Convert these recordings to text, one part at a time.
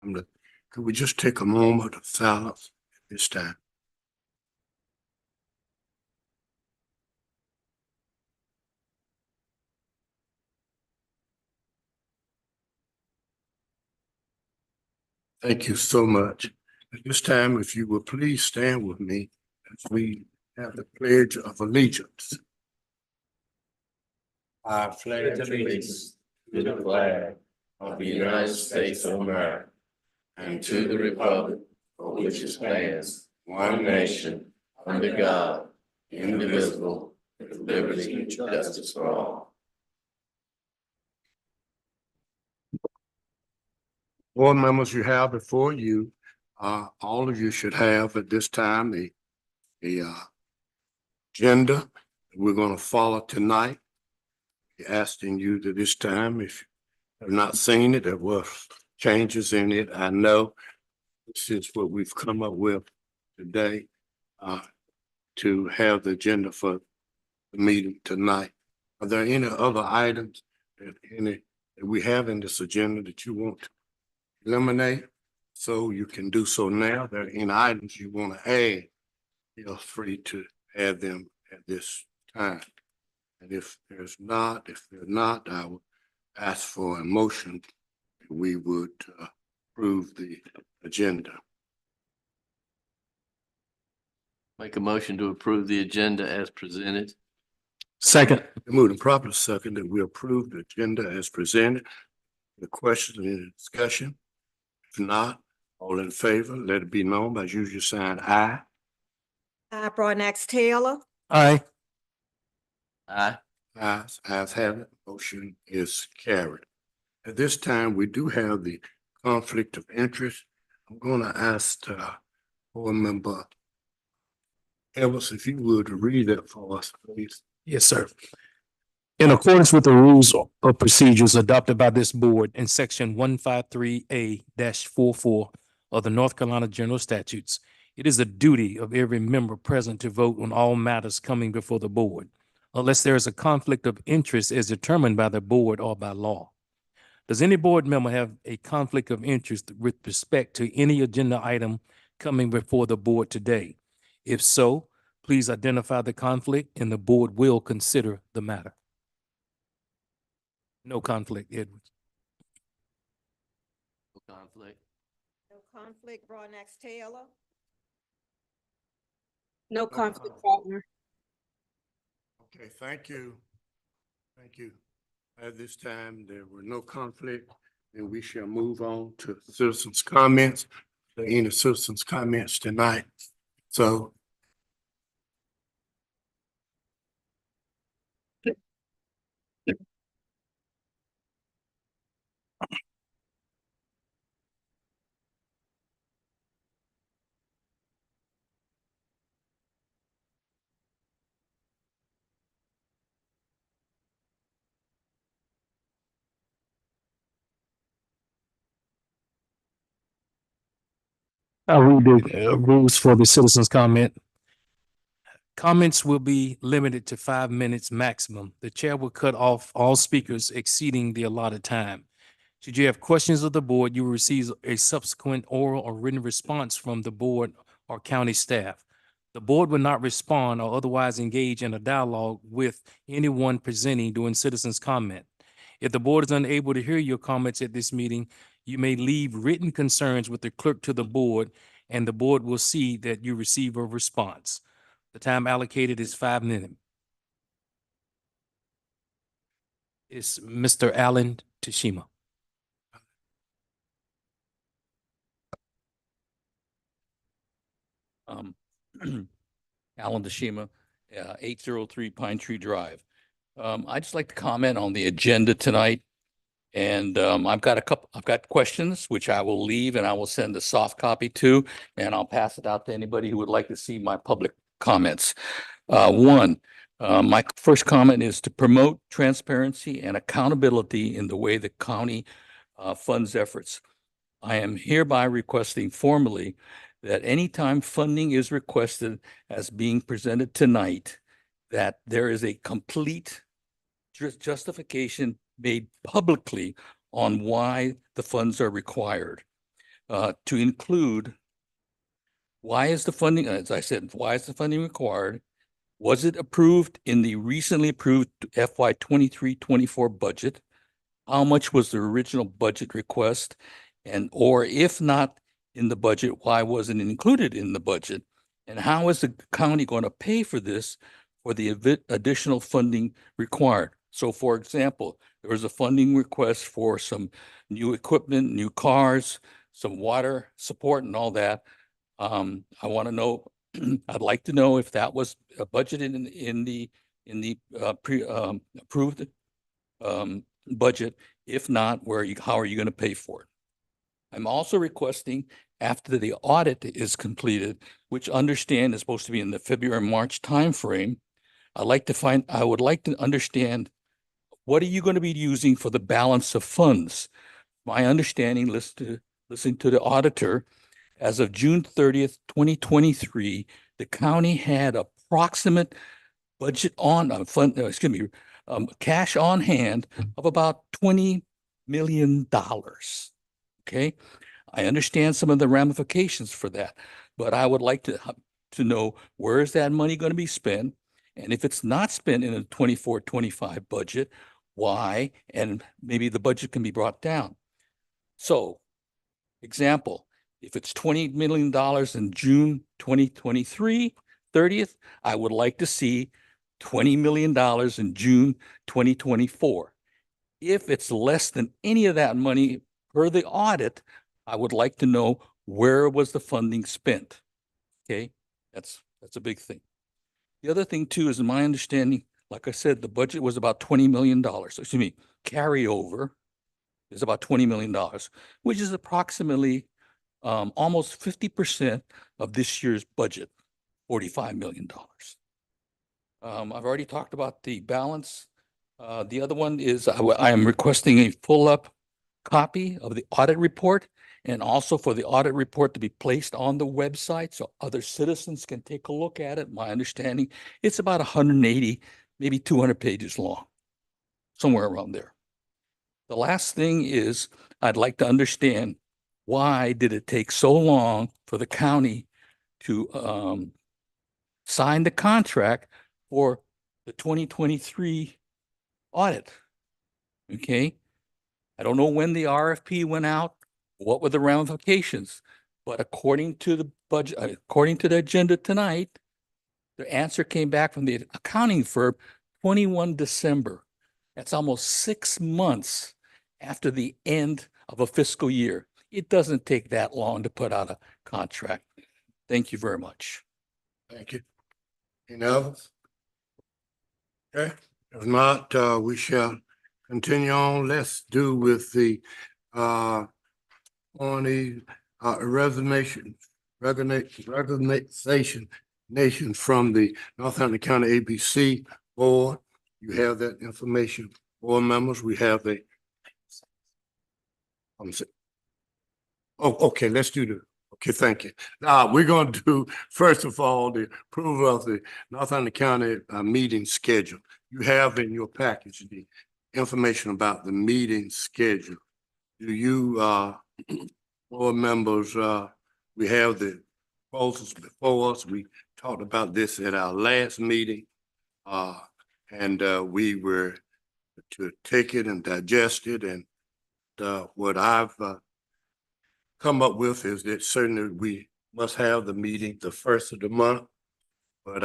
Could we just take a moment of silence at this time? Thank you so much. At this time, if you will please stand with me as we have the Pledge of Allegiance. I pledge Allegiance to the flag of the United States of America and to the republic for which it stands, one nation, under God, indivisible, with liberty and justice for all. Board members, you have before you, all of you should have at this time the agenda that we're going to follow tonight. Asking you to this time, if you have not seen it, there were changes in it. I know this is what we've come up with today to have the agenda for the meeting tonight. Are there any other items that we have in this agenda that you want to eliminate? So you can do so now. If there are any items you want to add, feel free to add them at this time. And if they're not, I would ask for a motion. We would approve the agenda. Make a motion to approve the agenda as presented. Second. Moved and properly second that we approve the agenda as presented. The question and discussion. If not, all in favor, let it be known by usual sign aye. Aye, Broadnax Taylor. Aye. Aye. Ayes have it. Motion is carried. At this time, we do have the conflict of interest. I'm going to ask board member Evans, if you would read that for us, please. Yes, sir. In accordance with the rules of procedures adopted by this board in section 153A-44 of the North Carolina General Statutes, it is the duty of every member present to vote on all matters coming before the board, unless there is a conflict of interest as determined by the board or by law. Does any board member have a conflict of interest with respect to any agenda item coming before the board today? If so, please identify the conflict and the board will consider the matter. No conflict, Edwards. No conflict. No conflict, Broadnax Taylor. No conflict, Faulkner. Okay, thank you. Thank you. At this time, there were no conflict, and we shall move on to citizens' comments. There any citizens' comments tonight? So. I'll read the rules for the citizens' comment. Comments will be limited to 5 minutes maximum. The chair will cut off all speakers exceeding the allotted time. Should you have questions of the board, you will receive a subsequent oral or written response from the board or county staff. The board will not respond or otherwise engage in a dialogue with anyone presenting during citizens' comment. If the board is unable to hear your comments at this meeting, you may leave written concerns with the clerk to the board, and the board will see that you receive a response. The time allocated is 5 minutes. It's Mr. Alan Tashima. Alan Tashima, 803 Pine Tree Drive. I'd just like to comment on the agenda tonight. And I've got questions which I will leave and I will send a soft copy to, and I'll pass it out to anybody who would like to see my public comments. My first comment is to promote transparency and accountability in the way the county funds efforts. I am hereby requesting formally that anytime funding is requested as being presented tonight, that there is a complete justification made publicly on why the funds are required. to include why is the funding, as I said, why is the funding required? Was it approved in the recently approved FY 23-24 budget? How much was the original budget request? And, or if not in the budget, why wasn't it included in the budget? And how is the county going to pay for this for the additional funding required? So for example, there was a funding request for some new equipment, new cars, some water support and all that. I want to know, I'd like to know if that was budgeted in the approved budget. If not, how are you going to pay for it? I'm also requesting after the audit is completed, which understand is supposed to be in the February-March timeframe, I would like to understand what are you going to be using for the balance of funds? My understanding, listening to the auditor, as of June 30th, 2023, the county had approximate budget on cash on hand of about $20 million. Okay. I understand some of the ramifications for that, but I would like to know where is that money going to be spent? And if it's not spent in a 24-25 budget, why? And maybe the budget can be brought down. So, example, if it's $20 million in June 2023, 30th, I would like to see $20 million in June 2024. If it's less than any of that money per the audit, I would like to know where was the funding spent. Okay, that's a big thing. The other thing too is in my understanding, like I said, the budget was about $20 million. Excuse me, carryover is about $20 million, which is approximately almost 50% of this year's budget, $45 million. I've already talked about the balance. The other one is I am requesting a full-up copy of the audit report and also for the audit report to be placed on the website so other citizens can take a look at it. My understanding, it's about 180, maybe 200 pages long, somewhere around there. The last thing is I'd like to understand why did it take so long for the county to sign the contract for the 2023 audit? Okay. I don't know when the RFP went out, what were the ramifications, but according to the budget, according to the agenda tonight, the answer came back from the accounting firm 21 December. That's almost 6 months after the end of a fiscal year. It doesn't take that long to put out a contract. Thank you very much. Thank you. Any others? Okay, if not, we shall continue on. Let's do with the on the resignation from the Northampton County ABC Board. You have that information, board members. We have the okay, let's do the okay, thank you. Now we're going to do, first of all, the approval of the Northampton County meeting schedule. You have in your package the information about the meeting schedule. Do you board members, we have the proposals before us. We talked about this at our last meeting. And we were to take it and digest it. And what I've come up with is that certainly we must have the meeting the first of the month. But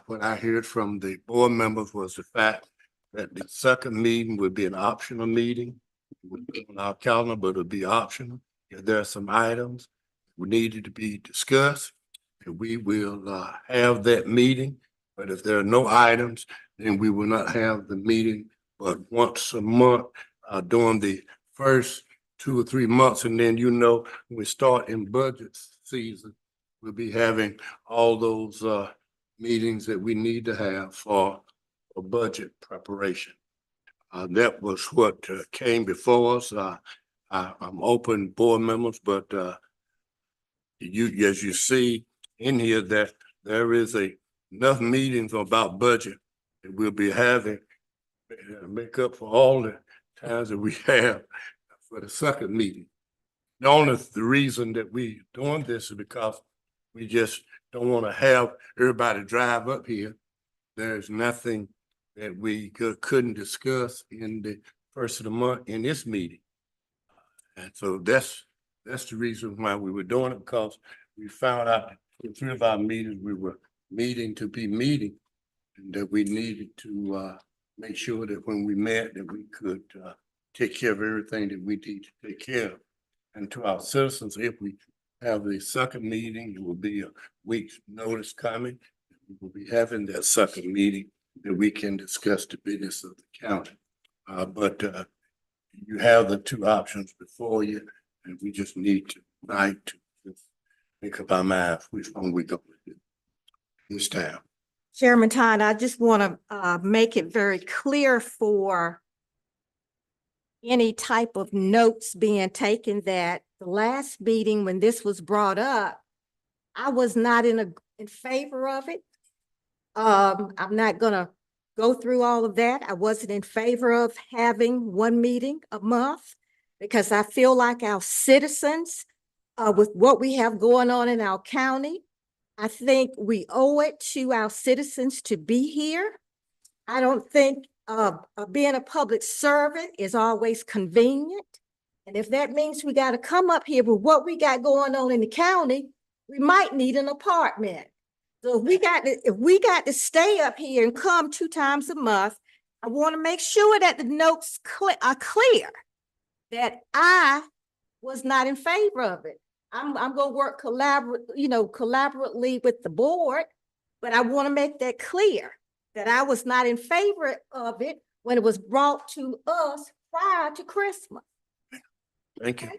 what I heard from the board members was the fact that the second meeting would be an optional meeting. It would be on our calendar, but it'll be optional. If there are some items we needed to be discussed, we will have that meeting. But if there are no items, then we will not have the meeting but once a month during the first 2 or 3 months. And then, when we start in budget season, we'll be having all those meetings that we need to have for budget preparation. That was what came before us. I'm open, board members, but as you see in here that there is enough meetings about budget that we'll be having to make up for all the times that we have for the second meeting. the reason that we doing this is because we just don't want to have everybody drive up here. There's nothing that we couldn't discuss in the first of the month in this meeting. And so that's the reason why we were doing it, because we found out in 3 of our meetings, we were meeting to be meeting. And that we needed to make sure that when we met, that we could take care of everything that we need to take care of. And to our citizens, if we have the second meeting, it will be a week's notice coming. We will be having that second meeting that we can discuss the business of the county. But you have the 2 options before you, and we just need tonight to just make up our mind which one we're going to do this time. Chairman Todd, I just want to make it very clear for any type of notes being taken that the last meeting when this was brought up, I was not in favor of it. I'm not gonna go through all of that. I wasn't in favor of having 1 meeting a month because I feel like our citizens, with what we have going on in our county, I think we owe it to our citizens to be here. I don't think being a public servant is always convenient. And if that means we got to come up here with what we got going on in the county, we might need an apartment. So if we got to stay up here and come 2 times a month, I want to make sure that the notes are clear that I was not in favor of it. I'm gonna work collaboratively with the board, but I want to make that clear that I was not in favor of it when it was brought to us prior to Christmas. Thank you.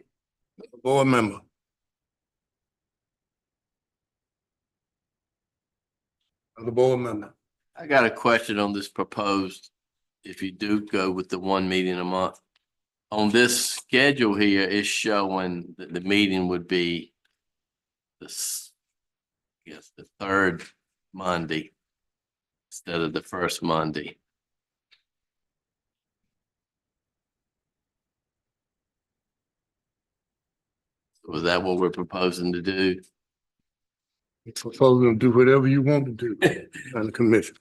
Board member. Other board member. I got a question on this proposed, if you do go with the 1 meeting a month. On this schedule here, it's showing that the meeting would be this, I guess, the 3rd Monday instead of the 1st Monday. So is that what we're proposing to do? You're proposing to do whatever you want to do on the commission.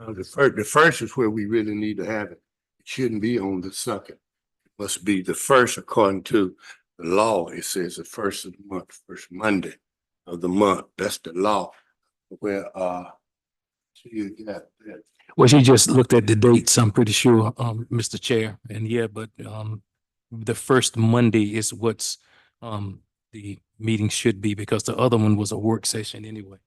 The first is where we really need to have it. It shouldn't be on the 2nd. It must be the 1st according to the law. It says the 1st of the month, 1st Monday of the month. That's the law. Where so you got that. Well, she just looked at the dates, I'm pretty sure, Mr. Chair, and yeah, but the first Monday is what's the meeting should be because the other one was a work session anyway.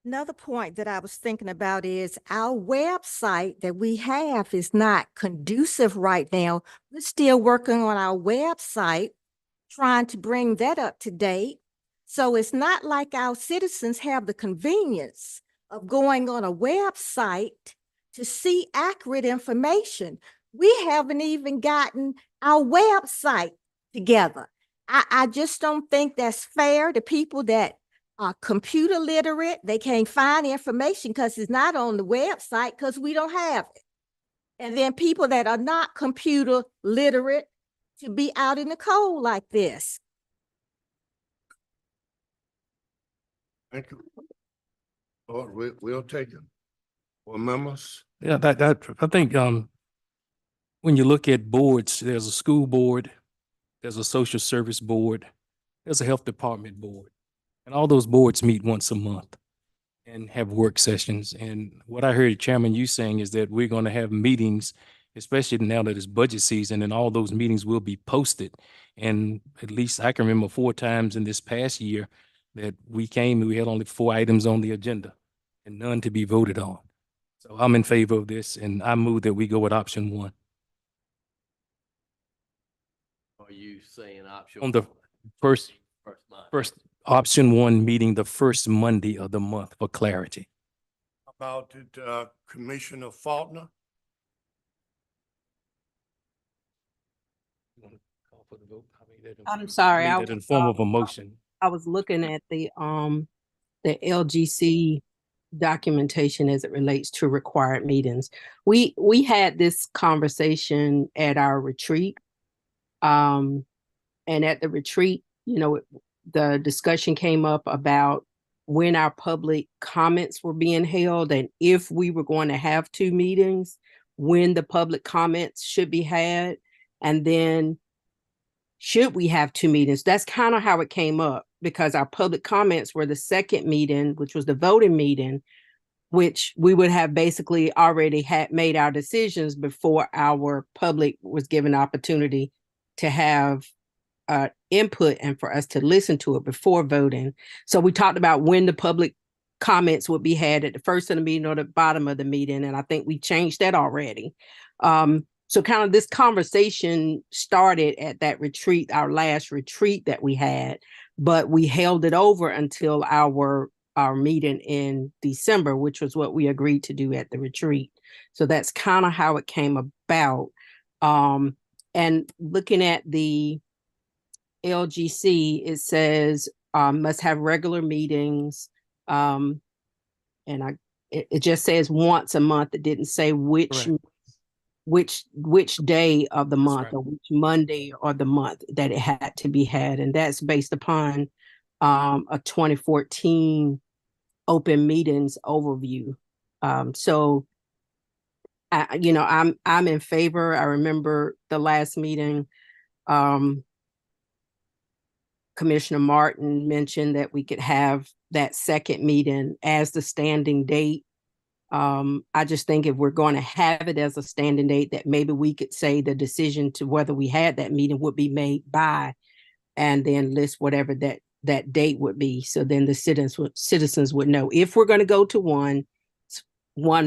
Another point that I was thinking about is our website that we have is not conducive right now. We're still working on our website, trying to bring that up to date. So it's not like our citizens have the convenience of going on a website to see accurate information. We haven't even gotten our website together. I just don't think that's fair to people that are computer literate. They can't find information because it's not on the website because we don't have it. And then people that are not computer literate to be out in the cold like this. Thank you. Lord, we'll take it. Board members. Yeah, I think when you look at boards, there's a school board, there's a social service board, there's a health department board. And all those boards meet once a month and have work sessions. And what I heard Chairman you saying is that we're going to have meetings, especially now that it's budget season, and all those meetings will be posted. And at least I can remember 4 times in this past year that we came and we had only 4 items on the agenda and none to be voted on. So I'm in favor of this and I move that we go with option 1. Are you saying option? On the first month? option 1 meeting the first Monday of the month for clarity. About it, Commissioner Faulkner. I'm sorry, I mean, that in form of a motion. I was looking at the LGC documentation as it relates to required meetings. We had this conversation at our retreat. And at the retreat, the discussion came up about when our public comments were being held and if we were going to have two meetings, when the public comments should be had, and then should we have two meetings? That's kind of how it came up, because our public comments were the second meeting, which was the voting meeting, which we would have basically already had made our decisions before our public was given opportunity to have input and for us to listen to it before voting. So we talked about when the public comments would be had at the first of the meeting or the bottom of the meeting. And I think we changed that already. So kind of this conversation started at that retreat, our last retreat that we had, but we held it over until our meeting in December, which was what we agreed to do at the retreat. So that's kind of how it came about. And looking at the LGC, it says must have regular meetings. And it just says once a month. It didn't say which day of the month, right. or which Monday or the month that it had to be had. And that's based upon a 2014 open meetings overview. So I'm in favor. I remember the last meeting, Commissioner Martin mentioned that we could have that second meeting as the standing date. I just think if we're going to have it as a standing date, that maybe we could say the decision to whether we had that meeting would be made by, and then list whatever that date would be. So then the citizens would know if we're going to go to one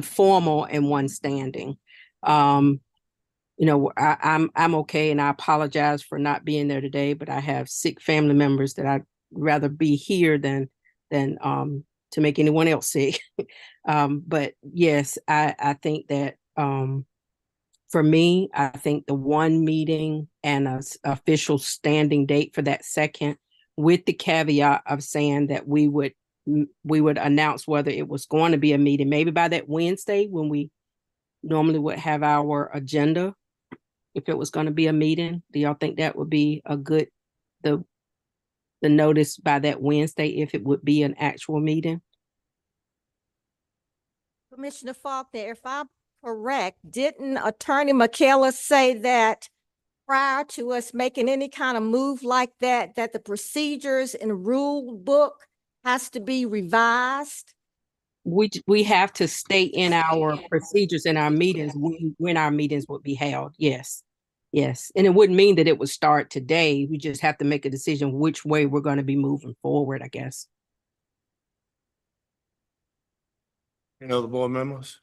formal and one standing. I'm okay, and I apologize for not being there today, but I have sick family members that I'd rather be here than to make anyone else sick. But yes, I think that for me, I think the one meeting and an official standing date for that second, with the caveat of saying that we would announce whether it was going to be a meeting, maybe by that Wednesday when we normally would have our agenda. If it was going to be a meeting, do y'all think that would be a good, the notice by that Wednesday, if it would be an actual meeting? Commissioner Faulkner, if I'm correct, didn't Attorney McKellar say that prior to us making any kind of move like that, that the procedures and rule book has to be revised? We have to state in our procedures in our meetings when our meetings would be held. Yes. And it wouldn't mean that it would start today. We just have to make a decision which way we're going to be moving forward, I guess. Any other board members?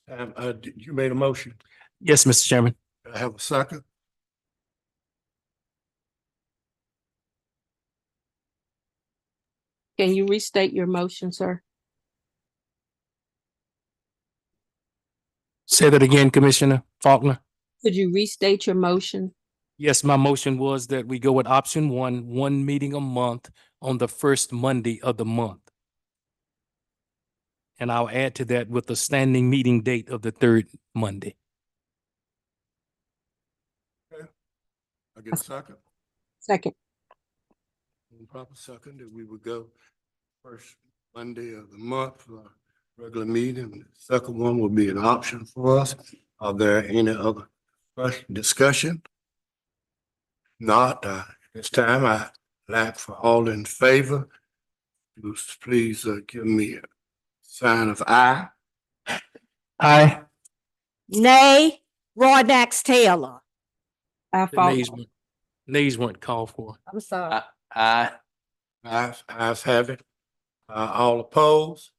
You made a motion. Yes, Mr. Chairman. I have a second. Can you restate your motion, sir? Say that again, Commissioner Faulkner. Could you restate your motion? Yes, my motion was that we go with option one meeting a month on the first Monday of the month. And I'll add to that with the standing meeting date of the third Monday. I get a second. Second. Proper second that we would go first Monday of the month for our regular meeting. The second one will be an option for us. Are there any other discussion? Not, this time I like for all in favor. Please give me a sign of aye. Aye. Nay, Roy Dax Taylor. I The nays weren't called for. I'm sorry. Aye. Ayes have it. All opposed?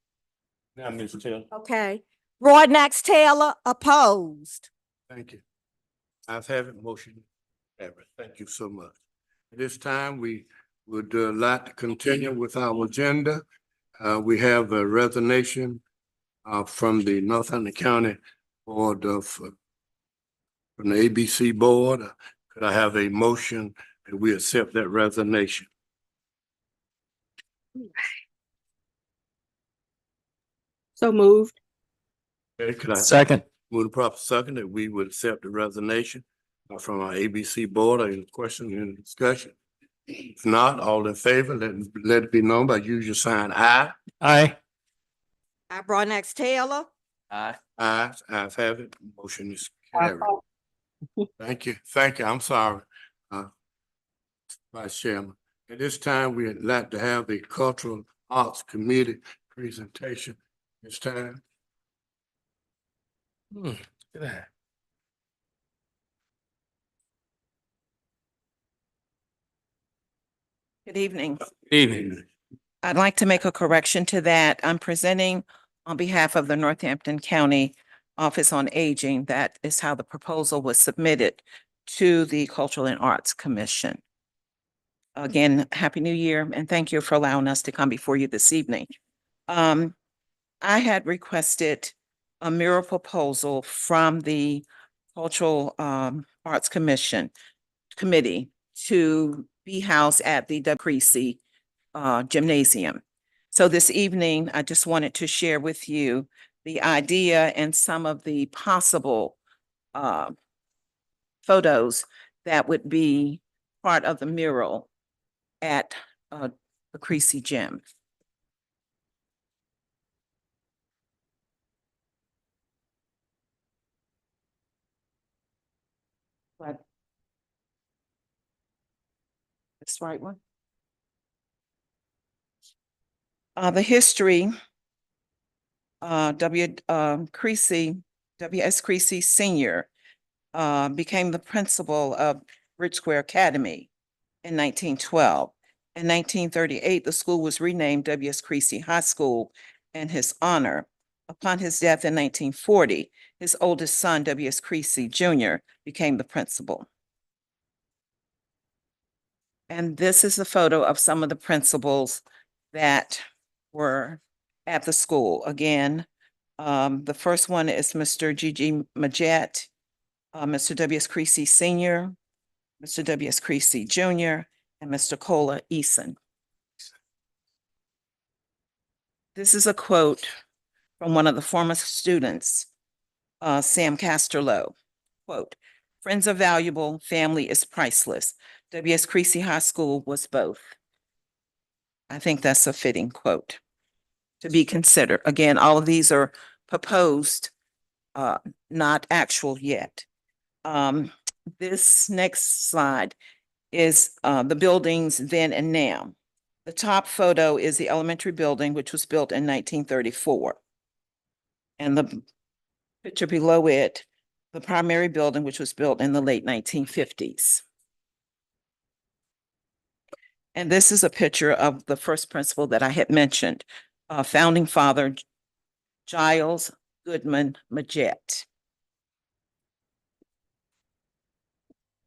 Now, Ms. Taylor. Okay. Roy Dax Taylor opposed. Thank you. Ayes have it, motion carried. Thank you so much. At this time, we would like to continue with our agenda. We have a resignation from the Northampton County Board of, from the ABC Board. Could I have a motion that we accept that resignation? So moved. Okay, could I Second. move the proper second that we would accept the resignation from our ABC board? Any questions and discussion? If not, all in favor, let it be known by usual sign aye. Aye. I, Broadnax Taylor. Aye. Ayes have it. Motion is carried. Thank you. I'm sorry, Vice Chairman. At this time, we'd like to have the Cultural Arts Committee presentation. This time. Look at that. Good evening. Evening. I'd like to make a correction to that. I'm presenting on behalf of the Northampton County Office on Aging. That is how the proposal was submitted to the Cultural and Arts Commission. Again, Happy New Year, and thank you for allowing us to come before you this evening. I had requested a mural proposal from the Cultural Arts Committee to be housed at the Creasy Gymnasium. So this evening, I just wanted to share with you the idea and some of the possible photos that would be part of the mural at the Creasy Gym. But this right one. The history, W.S. Creasy Senior became the principal of Ridge Square Academy in 1912. In 1938, the school was renamed W.S. Creasy High School in his honor. Upon his death in 1940, his oldest son, W.S. Creasy Jr., became the principal. And this is a photo of some of the principals that were at the school. Again, the first one is Mr. G.G. Majette, Mr. W.S. Creasy Sr., Mr. W.S. Creasy Jr., and Mr. Cola Eason. This is a quote from one of the former students, Sam Casterlow. Quote, "Friends are valuable, family is priceless. W.S. Creasy High School was both." I think that's a fitting quote to be considered. Again, all of these are proposed, not actual yet. This next slide is the buildings then and now. The top photo is the elementary building, which was built in 1934. And the picture below it, the primary building, which was built in the late 1950s. And this is a picture of the first principal that I had mentioned, founding father Giles Goodman Majette.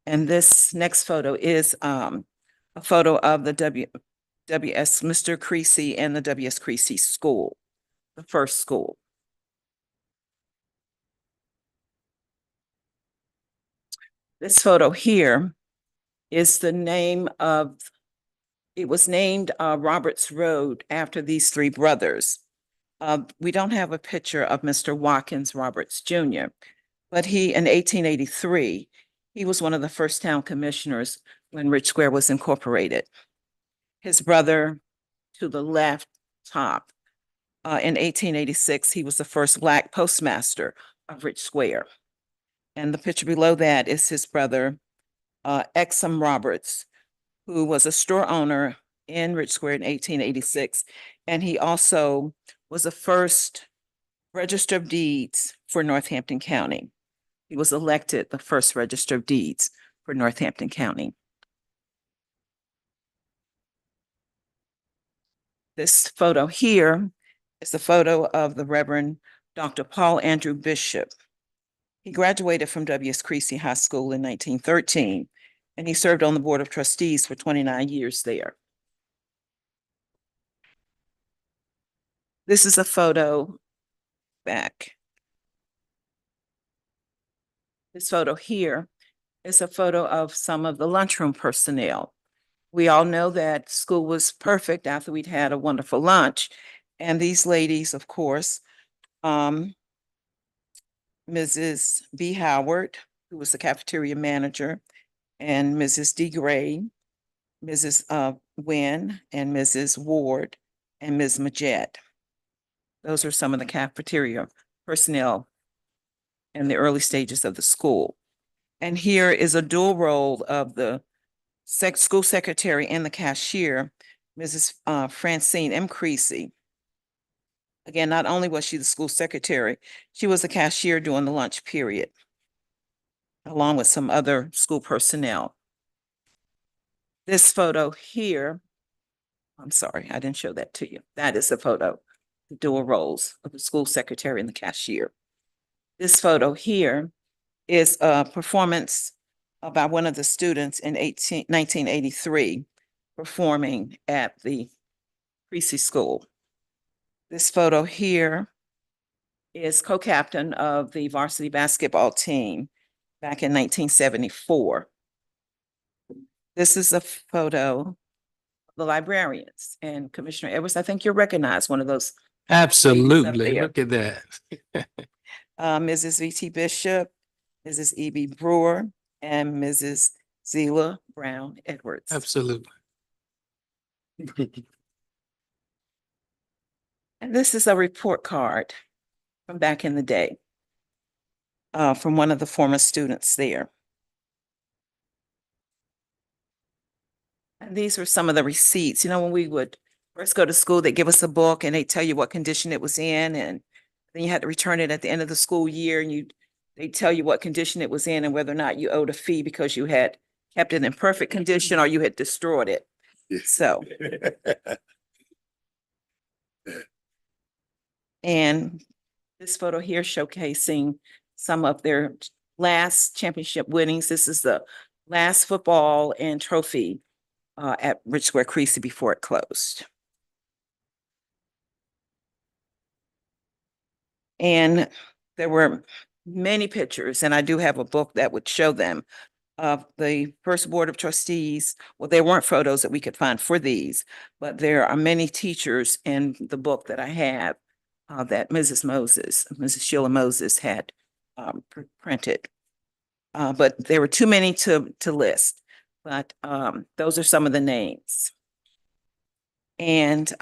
And this next photo is a photo of the Mr. Creasy and the W.S. Creasy School, the first school. This photo here is the name of, it was named Roberts Road after these three brothers. We don't have a picture of Mr. Watkins Roberts Jr., but he, in 1883, he was one of the first town commissioners when Ridge Square was incorporated. His brother to the left top, in 1886, he was the first Black postmaster of Ridge Square. And the picture below that is his brother, Exum Roberts, who was a store owner in Ridge Square in 1886. And he also was the first Register of Deeds for Northampton County. He was elected the first Register of Deeds for Northampton County. This photo here is a photo of the Reverend Dr. Paul Andrew Bishop. He graduated from W.S. Creasy High School in 1913, and he served on the Board of Trustees for 29 years there. This is a photo back. This photo here is a photo of some of the lunchroom personnel. We all know that school was perfect after we'd had a wonderful lunch. And these ladies, of course, Mrs. B. Howard, who was the cafeteria manager, and Mrs. D. Gray, Mrs. Wynn, and Mrs. Ward, and Ms. Majette. Those are some of the cafeteria personnel in the early stages of the school. And here is a dual role of the school secretary and the cashier, Mrs. Francine M. Creasy. Again, not only was she the school secretary, she was the cashier during the lunch period, along with some other school personnel. This photo here, I'm sorry, I didn't show that to you. That is the photo, the dual roles of the school secretary and the cashier. This photo here is a performance by one of the students in 1983 performing at the Creasy School. This photo here is co-captain of the varsity basketball team back in 1974. This is a photo of the librarians, and Commissioner Edwards, I think you'll recognize one of those. Absolutely. there. Look at that. Mrs. V.T. Bishop, Mrs. E.B. Brewer, and Mrs. Zela Brown Edwards. Absolutely. And this is a report card from back in the day, from one of the former students there. And these were some of the receipts. You know, when we would first go to school, they give us a book and they tell you what condition it was in, and then you had to return it at the end of the school year, and they tell you what condition it was in and whether or not you owed a fee because you had kept it in perfect condition or you had destroyed it. So, and this photo here showcasing some of their last championship winnings. This is the last football and trophy at Rich Square Creasy before it closed. And there were many pictures, and I do have a book that would show them, of the first board of trustees. Well, there weren't photos that we could find for these, but there are many teachers in the book that I have that Mrs. Sheila Moses had printed. But there were too many to list, but those are some of the names. And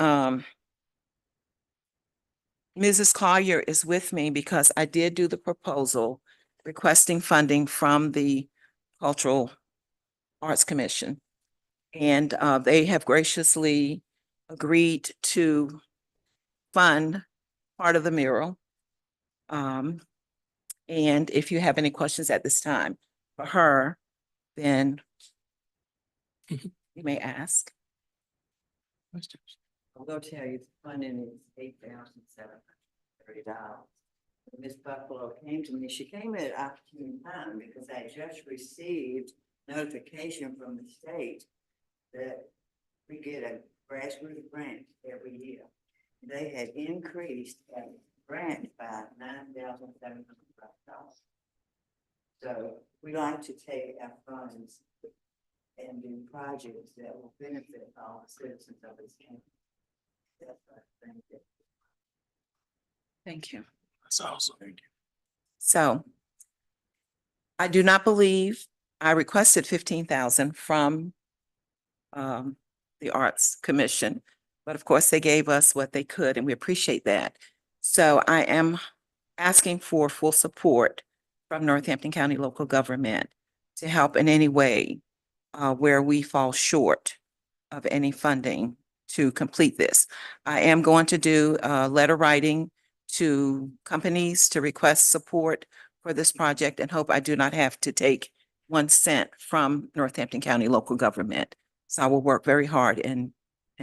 Mrs. Collier is with me because I did do the proposal requesting funding from the Cultural Arts Commission. And they have graciously agreed to fund part of the mural. And if you have any questions at this time for her, then you may ask. I'm gonna tell you, the funding is $8,730. Ms. Buffalo came to me, she came at an opportune time because I just received notification from the state that we get a grassroots grant every year. They had increased that grant by $9,700. So we like to take our funds and do projects that will benefit all the citizens of this county. That's what I think. Thank you. That's awesome. Thank you. So I do not believe I requested 15,000 from the Arts Commission, but of course they gave us what they could and we appreciate that. So I am asking for full support from Northampton County local government to help in any way where we fall short of any funding to complete this. I am going to do letter writing to companies to request support for this project and hope I do not have to take 1 cent from Northampton County local government. So I will work very hard in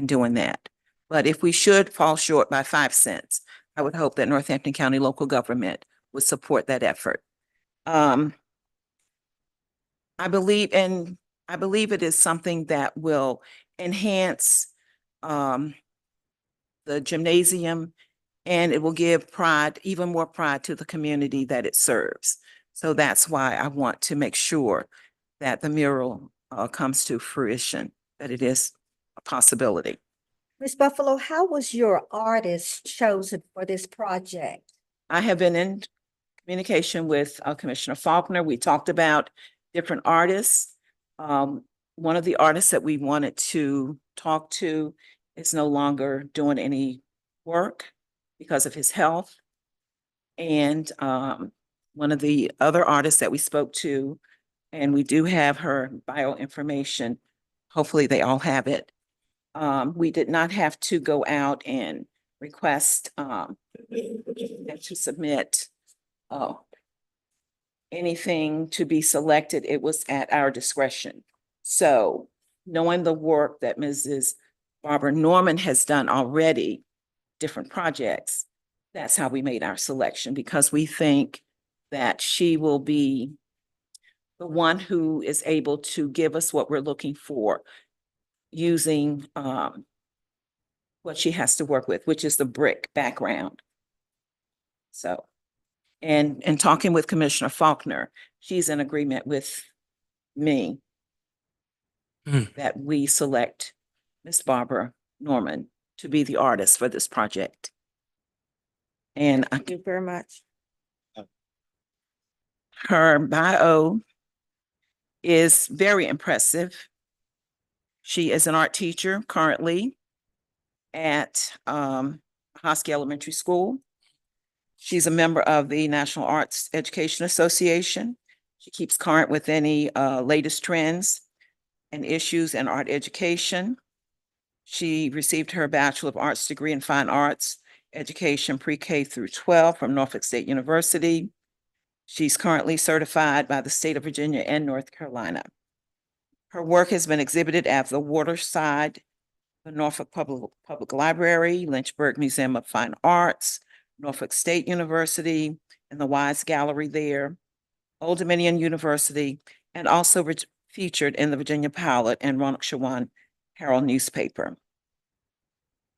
doing that. But if we should fall short by 5 cents, I would hope that Northampton County local government would support that effort. I believe it is something that will enhance the gymnasium, and it will give pride, even more pride, to the community that it serves. So that's why I want to make sure that the mural comes to fruition. that it is a possibility. Ms. Buffalo, how was your artist chosen for this project? I have been in communication with Commissioner Faulkner. We talked about different artists. One of the artists that we wanted to talk to is no longer doing any work because of his health. And one of the other artists that we spoke to, and we do have her bio information, hopefully they all have it. We did not have to go out and request them to submit anything to be selected. It was at our discretion. So knowing the work that Mrs. Barbara Norman has done already, different projects, that's how we made our selection, because we think that she will be the one who is able to give us what we're looking for using what she has to work with, which is the brick background. So, and talking with Commissioner Faulkner, she's in agreement with me that we select Miss Barbara Norman to be the artist for this project. And Thank you very much. her bio is very impressive. She is an art teacher currently at Hosky Elementary School. She's a member of the National Arts Education Association. She keeps current with any latest trends and issues in art education. She received her Bachelor of Arts degree in Fine Arts Education pre-K through 12 from Norfolk State University. She's currently certified by the state of Virginia and North Carolina. Her work has been exhibited at the Waterside, the Norfolk Public Library, Lynchburg Museum of Fine Arts, Norfolk State University, and the Wise Gallery there, Old Dominion University, and also featured in the Virginia Pilot and Roanoke Shawan Herald newspaper.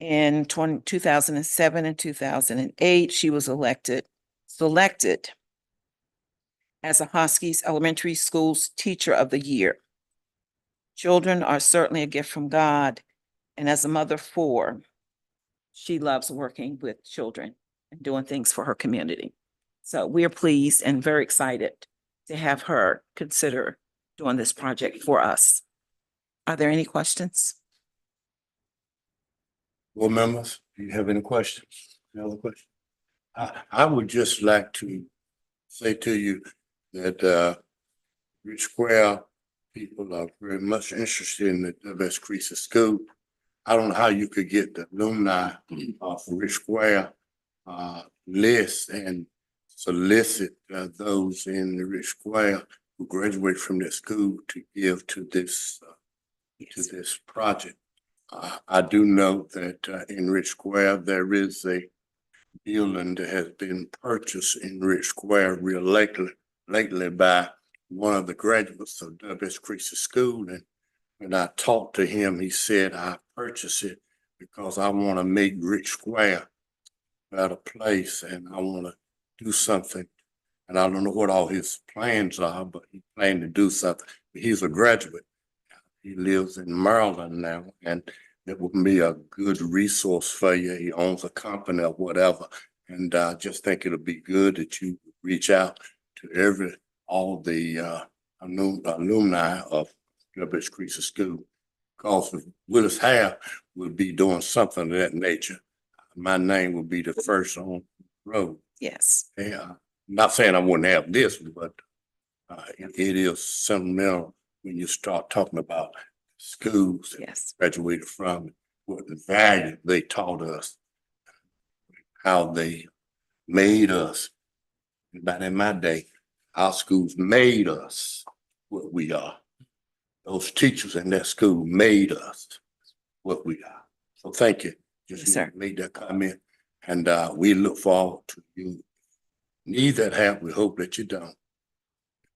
In 2007 and 2008, she was selected as a Hosky's Elementary School's Teacher of the Year. Children are certainly a gift from God, and as a mother of 4, she loves working with children and doing things for her community. So we are pleased and very excited to have her consider doing this project for us. Are there any questions? Board members, do you have any questions? Any other questions? I would just like to say to you that Rich Square people are very much interested in the W.S. Creasy School. I don't know how you could get the alumni of Rich Square list and solicit those in the Rich Square who graduate from the school to give to this project. I do know that in Rich Square, there is a building that has been purchased in Rich Square real lately by one of the graduates of W.S. Creasy School. And when I talked to him, he said, I purchased it because I want to make Rich Square a better place and I want to do something. And I don't know what all his plans are, but he planned to do something. He's a graduate. He lives in Maryland now, and it would be a good resource for you. He owns a company or whatever. And I just think it'll be good that you reach out to all the alumni of W.S. Creasy School. Because Willis Hare will be doing something of that nature. My name will be the first on the road. Yes. Yeah, not saying I wouldn't have this, but it is sentimental when you start talking about schools that Yes. graduated from, what the value they taught us, how they made us. Back in my day, our schools made us what we are. Those teachers in that school made us what we are. So thank you. Just Yes, sir. made that comment. And we look forward to you. Need that help, we hope that you don't.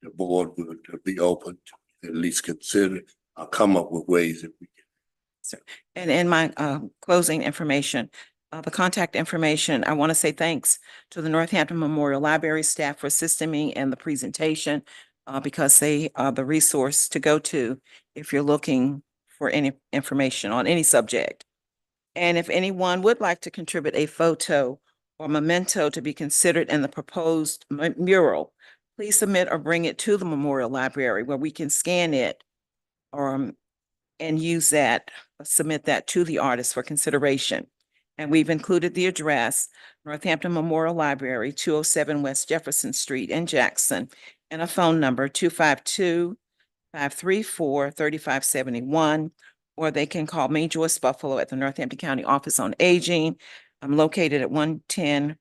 The board will be open to at least consider or come up with ways that we can. And in my closing information, the contact information, I want to say thanks to the Northampton Memorial Library staff for assisting me in the presentation because they are the resource to go to if you're looking for any information on any subject. And if anyone would like to contribute a photo or memento to be considered in the proposed mural, please submit or bring it to the Memorial Library where we can scan it and use that, submit that to the artist for consideration. And we've included the address, Northampton Memorial Library, 207 West Jefferson Street in Jackson, and a phone number 252-534-3571, or they can call me, Joyce Buffalo, at the Northampton County Office on Aging. I'm located at 110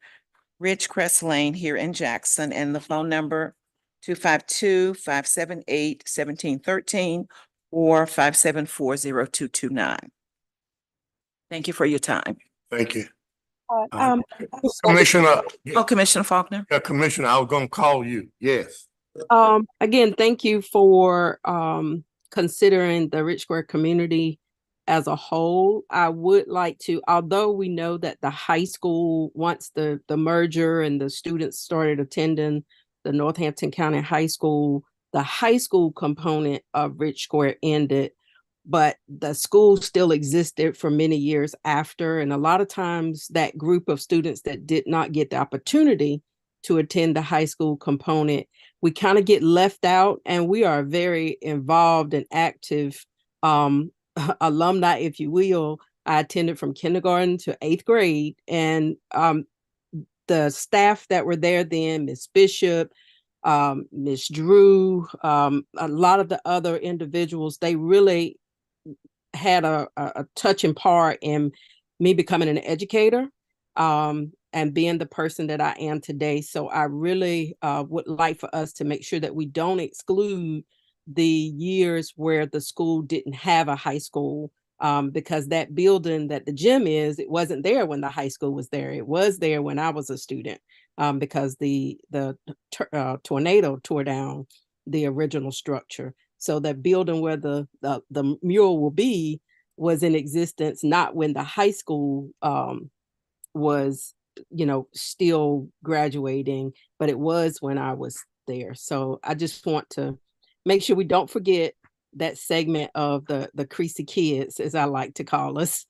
Ridgecrest Lane here in Jackson, and the phone number 252-578-1713 or 574-0229. Thank you for your time. Thank you. Uh, Commissioner, Oh, Commissioner Faulkner? Commissioner, I was gonna call you. Yes. Again, thank you for considering the Rich Square community as a whole. I would like to, although we know that the high school, once the merger and the students started attending the Northampton County High School, the high school component of Rich Square ended, but the school still existed for many years after. And a lot of times that group of students that did not get the opportunity to attend the high school component, we kind of get left out, and we are very involved and active alumni, if you will. I attended from kindergarten to 8th grade, and the staff that were there then, Miss Bishop, Miss Drew, a lot of the other individuals, they really had a touching part in me becoming an educator and being the person that I am today. So I really would like for us to make sure that we don't exclude the years where the school didn't have a high school, because that building that the gym is, it wasn't there when the high school was there. It was there when I was a student, because the tornado tore down the original structure. So that building where the mural will be was in existence, not when the high school was, still graduating, but it was when I was there. So I just want to make sure we don't forget that segment of the Creasy kids, as I like to call us.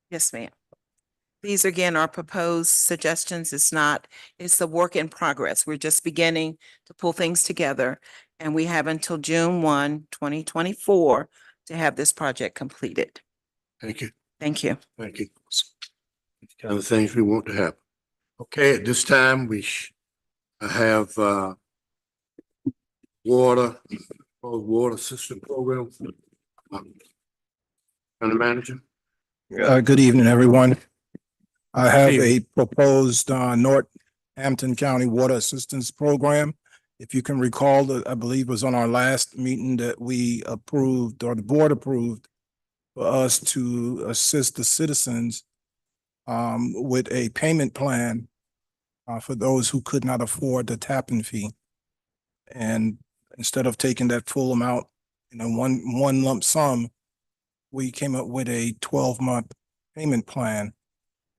Yes, ma'am. These again are proposed suggestions. It's a work in progress. We're just beginning to pull things together, and we have until June 1, 2024 to have this project completed. Thank you. Thank you. Thank you. Kind of things we want to happen. Okay, at this time, we have water system program. County manager. Good evening, everyone. I have a proposed Northampton County Water Assistance Program. If you can recall, I believe it was on our last meeting that we approved, or the board approved, for us to assist the citizens with a payment plan for those who could not afford the tap-in fee. And instead of taking that full amount in one lump sum, we came up with a 12-month payment plan.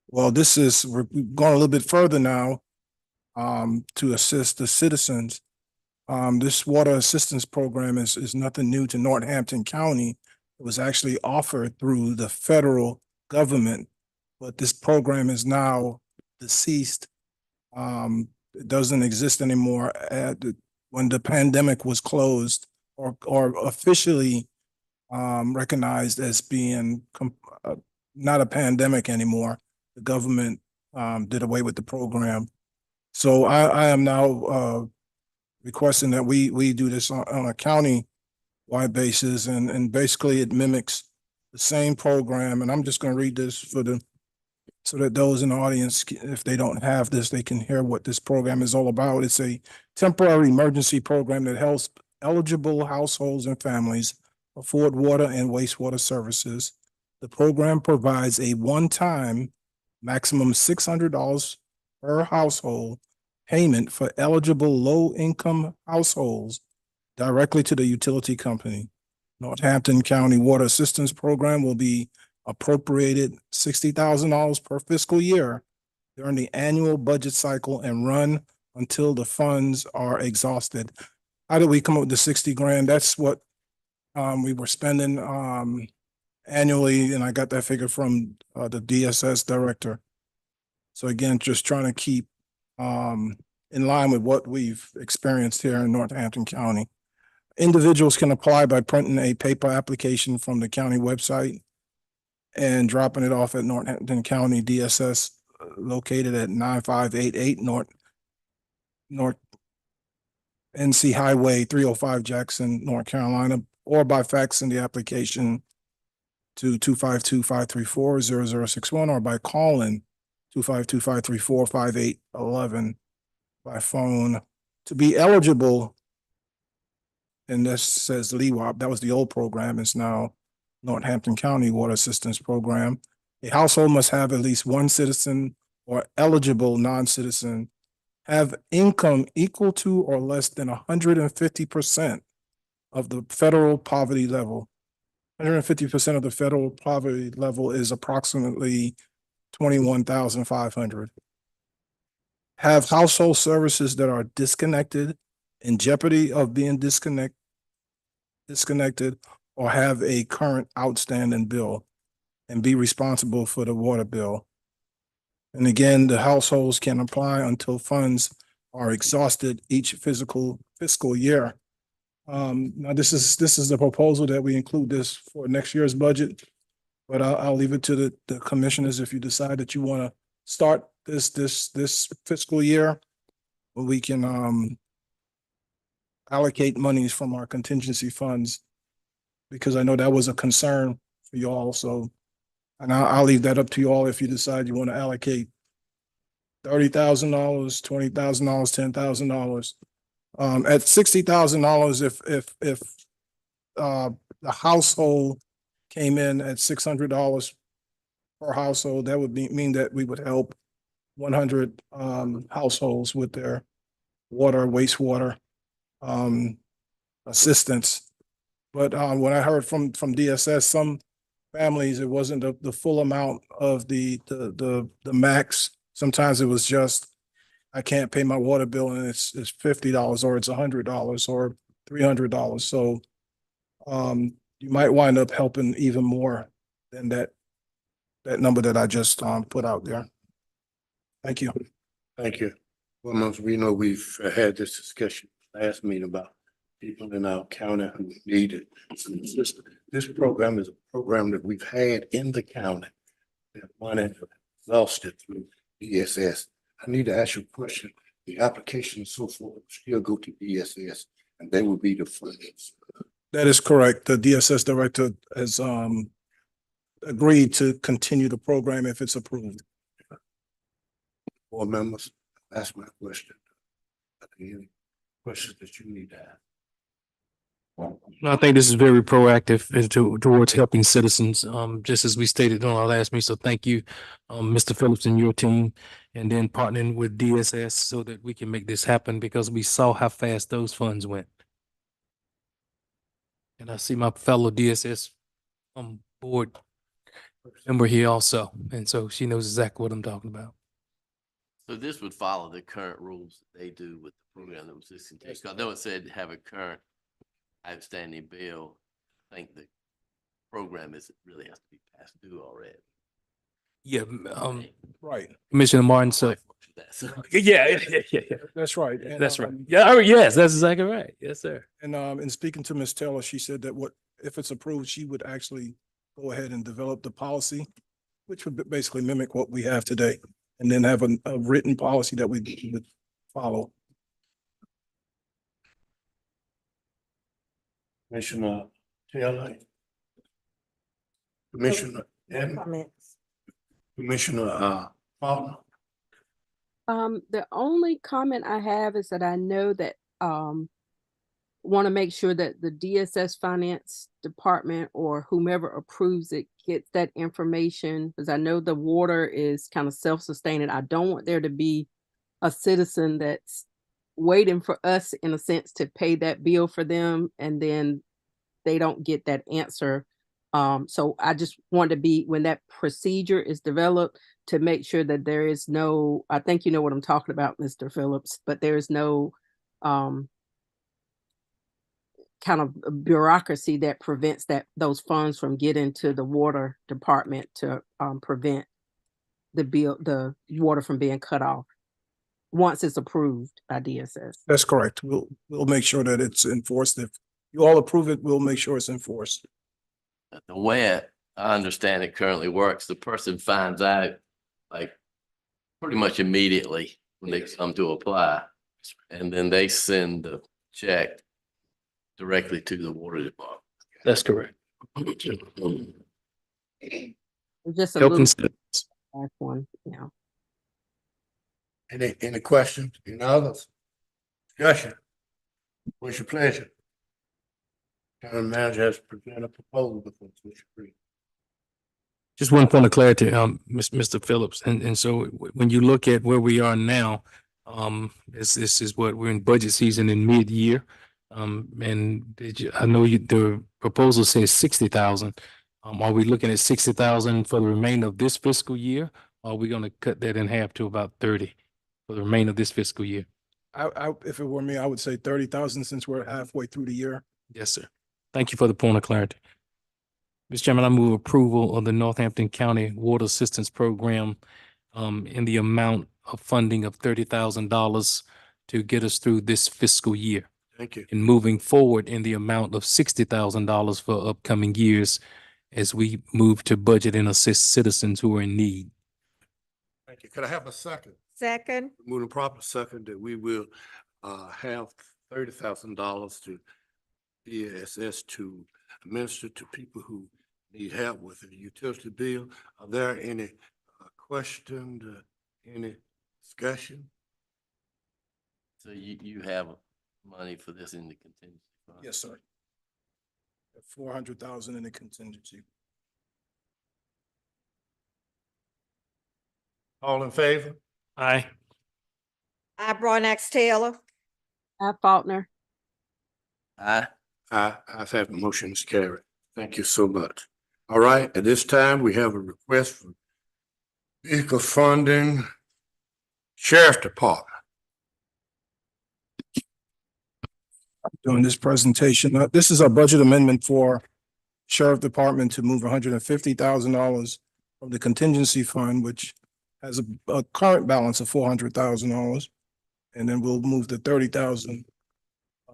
Well, we're going a little bit further now to assist the citizens. This water assistance program is nothing new to Northampton County. It was actually offered through the federal government, but this program is now deceased. It doesn't exist anymore when the pandemic was closed or officially recognized as being not a pandemic anymore. The government did away with the program. So I am now requesting that we do this on a county-wide basis, and basically it mimics the same program. And I'm just going to read this so that those in the audience, if they don't have this, they can hear what this program is all about. It's a temporary emergency program that helps eligible households and families afford water and wastewater services. The program provides a one-time maximum $600 per household payment for eligible low-income households directly to the utility company. Northampton County Water Assistance Program will be appropriated $60,000 per fiscal year during the annual budget cycle and run until the funds are exhausted. How did we come up with the 60 grand? That's what We were spending, annually, and I got that figure from, the DSS director. So again, just trying to keep, in line with what we've experienced here in Northampton County. Individuals can apply by printing a paper application from the county website and dropping it off at Northampton County DSS, located at 9588 North NC Highway 305 Jackson, North Carolina, or by faxing the application to 252-534-0061, or by calling 252-534-5811 by phone. To be eligible, and this says LEWAP, that was the old program, it's now Northampton County Water Assistance Program. A household must have at least one citizen or eligible non-citizen have income equal to or less than 150% of the federal poverty level. 150% of the federal poverty level is approximately 21,500. Have household services that are disconnected, in jeopardy of being disconnected, or have a current outstanding bill, and be responsible for the water bill. And again, the households can apply until funds are exhausted each fiscal year. Now this is the proposal that we include this for next year's budget, but I'll leave it to the commissioners if you decide that you want to start this fiscal year. We can allocate monies from our contingency funds, because I know that was a concern for you all. So, and I'll leave that up to you all if you decide you want to allocate $30,000, $20,000, $10,000. At $60,000, if the household came in at $600 per household, that would mean that we would help 100 households with their water, wastewater assistance. But when I heard from DSS, some families, it wasn't the full amount of the max. Sometimes it was just, I can't pay my water bill and it's $50 or it's $100 or $300. So you might wind up helping even more than that number that I just put out there. Thank you. Thank you. Well, most we know we've had this discussion last meeting about people in our county who need it. This program is a program that we've had in the county. That money exhausted through DSS. I need to ask you a question. The application and so forth will still go to DSS and they will be the funds. That is correct. The DSS director has agreed to continue the program if it's approved. Board members, that's my question. Are there any questions that you need to ask? I think this is very proactive towards helping citizens, just as we stated on our last meeting. So thank you, Mr. Phillips and your team, and then partnering with DSS so that we can make this happen, because we saw how fast those funds went. And I see my fellow DSS board member here also, and so she knows exactly what I'm talking about. So this would follow the current rules that they do with the program that was discontinued. I know it said have a current outstanding bill. I think the program really has to be past due already. Yeah, Right. Commissioner Martin, so. Yeah. That's right. And, That's right. Yeah, yes, that's exactly right. Yes, sir. And in speaking to Ms. Taylor, she said that if it's approved, she would actually go ahead and develop the policy, which would basically mimic what we have today, and then have a written policy that we would follow. Commissioner Taylor. Commissioner and Comments. Commissioner Faulkner. The only comment I have is that I know that want to make sure that the DSS finance department or whomever approves it gets that information, because I know the water is kind of self-sustaining. I don't want there to be a citizen that's waiting for us, in a sense, to pay that bill for them, and then they don't get that answer. So I just want to be, when that procedure is developed, to make sure that there is no, I think you know what I'm talking about, Mr. Phillips, but there is no kind of bureaucracy that prevents those funds from getting to the water department to prevent the water from being cut off once it's approved by DSS. That's correct. We'll make sure that it's enforced. If you all approve it, we'll make sure it's enforced. The way I understand it currently works, the person finds out like pretty much immediately when they come to apply. And then they send the check directly to the water department. That's correct. It's just a Helping little citizens. last one, yeah. Any questions? Any others? Discussion? What's your pleasure? County manager has presented a proposal before us. What's your pleasure? Just one point of clarity, Mr. Phillips, and so when you look at where we are now, this is what we're in budget season in mid-year. And I know the proposal says 60,000. Are we looking at 60,000 for the remainder of this fiscal year? Or are we gonna cut that in half to about 30 for the remainder of this fiscal year? If it were me, I would say 30,000 since we're halfway through the year. Yes, sir. Thank you for the point of clarity. Mr. Chairman, I move approval of the Northampton County Water Assistance Program in the amount of funding of $30,000 to get us through this fiscal year. Thank you. And moving forward in the amount of $60,000 for upcoming years as we move to budget and assist citizens who are in need. Thank you. Could I have a second? Second, Moving proper second that we will have $30,000 to DSS to administer to people who need help with the utility bill. Are there any questions, any discussion? So you have money for this in the contingency fund? Yes, sir. 400,000 in the contingency. All in favor? Aye. I, Broadnax Taylor. Faulkner. Aye. I have the motion is carried. Thank you so much. All right, at this time, we have a request for vehicle funding, Sheriff Department. Doing this presentation. This is a budget amendment for Sheriff Department to move $150,000 from the contingency fund, which has a current balance of $400,000. And then we'll move the 30,000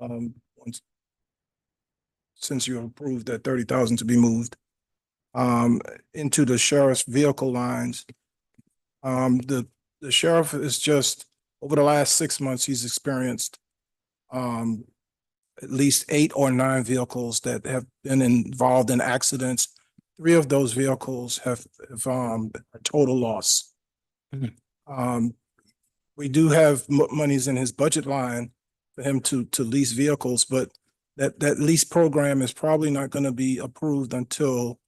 once since you approved that 30,000 to be moved into the sheriff's vehicle lines. The sheriff is just over the last 6 months, he's experienced at least 8 or 9 vehicles that have been involved in accidents. 3 of those vehicles have a total loss. We do have monies in his budget line for him to lease vehicles, but that lease program is probably not going to be approved until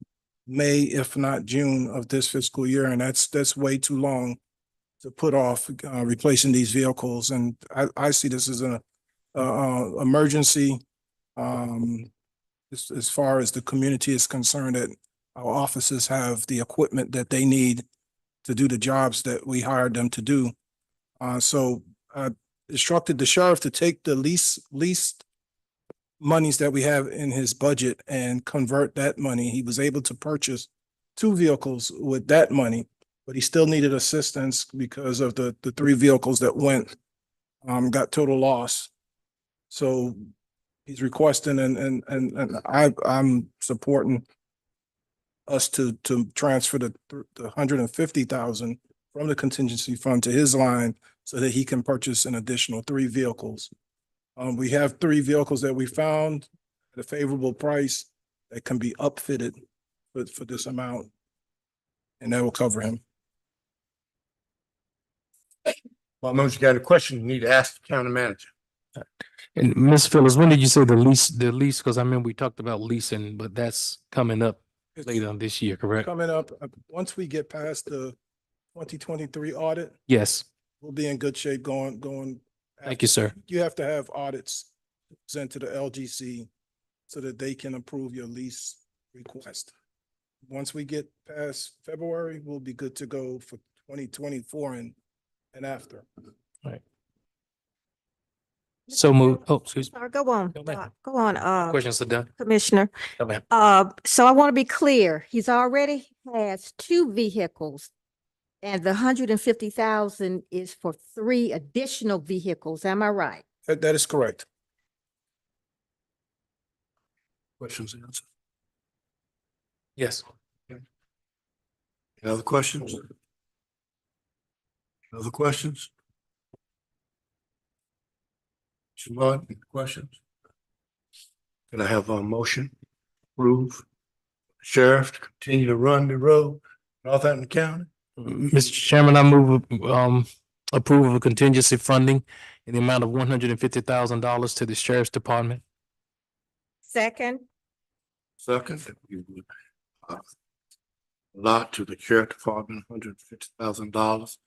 May, if not June of this fiscal year. And that's way too long to put off replacing these vehicles. And I see this as an emergency as far as the community is concerned, that our officers have the equipment that they need to do the jobs that we hired them to do. So I instructed the sheriff to take the leased monies that we have in his budget and convert that money. He was able to purchase 2 vehicles with that money, but he still needed assistance because of the 3 vehicles that went, got total loss. So he's requesting and I'm supporting us to transfer the 150,000 from the contingency fund to his line so that he can purchase an additional 3 vehicles. We have 3 vehicles that we found at a favorable price that can be upfitted for this amount, and that will cover him. Well, most you got a question, you need to ask the county manager. And Ms. Phillips, when did you say the lease, because I remember we talked about leasing, but that's coming up later on this year, correct? Coming up, once we get past the 2023 audit, Yes. we'll be in good shape going. Thank you, sir. You have to have audits sent to the LGC so that they can approve your lease request. Once we get past February, we'll be good to go for 2024 and after. So moved. Oh, excuse me. Sorry, go on, Go ahead. go on, Questions are done. Commissioner. Go ahead. So I want to be clear, he's already has 2 vehicles. And the 150,000 is for 3 additional vehicles, am I right? That is correct. Questions answered. Yes. Any other questions? Other questions? Siobhan, any questions? Can I have a motion? Approve. Sheriff to continue to run the road, Northampton County. Mr. Chairman, I move approval of contingency funding in the amount of $150,000 to the Sheriff's Department. Second, Second, that we would allot to the Sheriff Department $150,000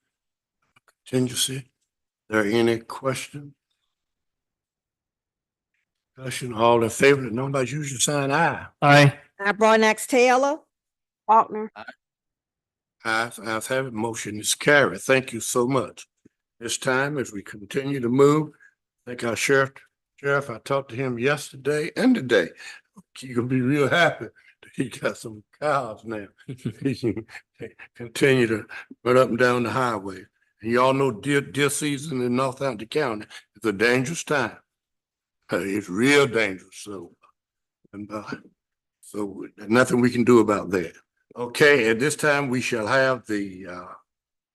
contingency. There any question? Discussion, all in favor, that nobody's usually sign aye. Aye. Broadnax Taylor, Faulkner. Ayes have it, motion is carried. Thank you so much. This time, as we continue to move, I think our sheriff, I talked to him yesterday and today. He's gonna be real happy that he got some cows now. He can continue to run up and down the highway. And y'all know deer season in Northampton County is a dangerous time. It's real dangerous, so there's nothing we can do about that. Okay, at this time, we shall have the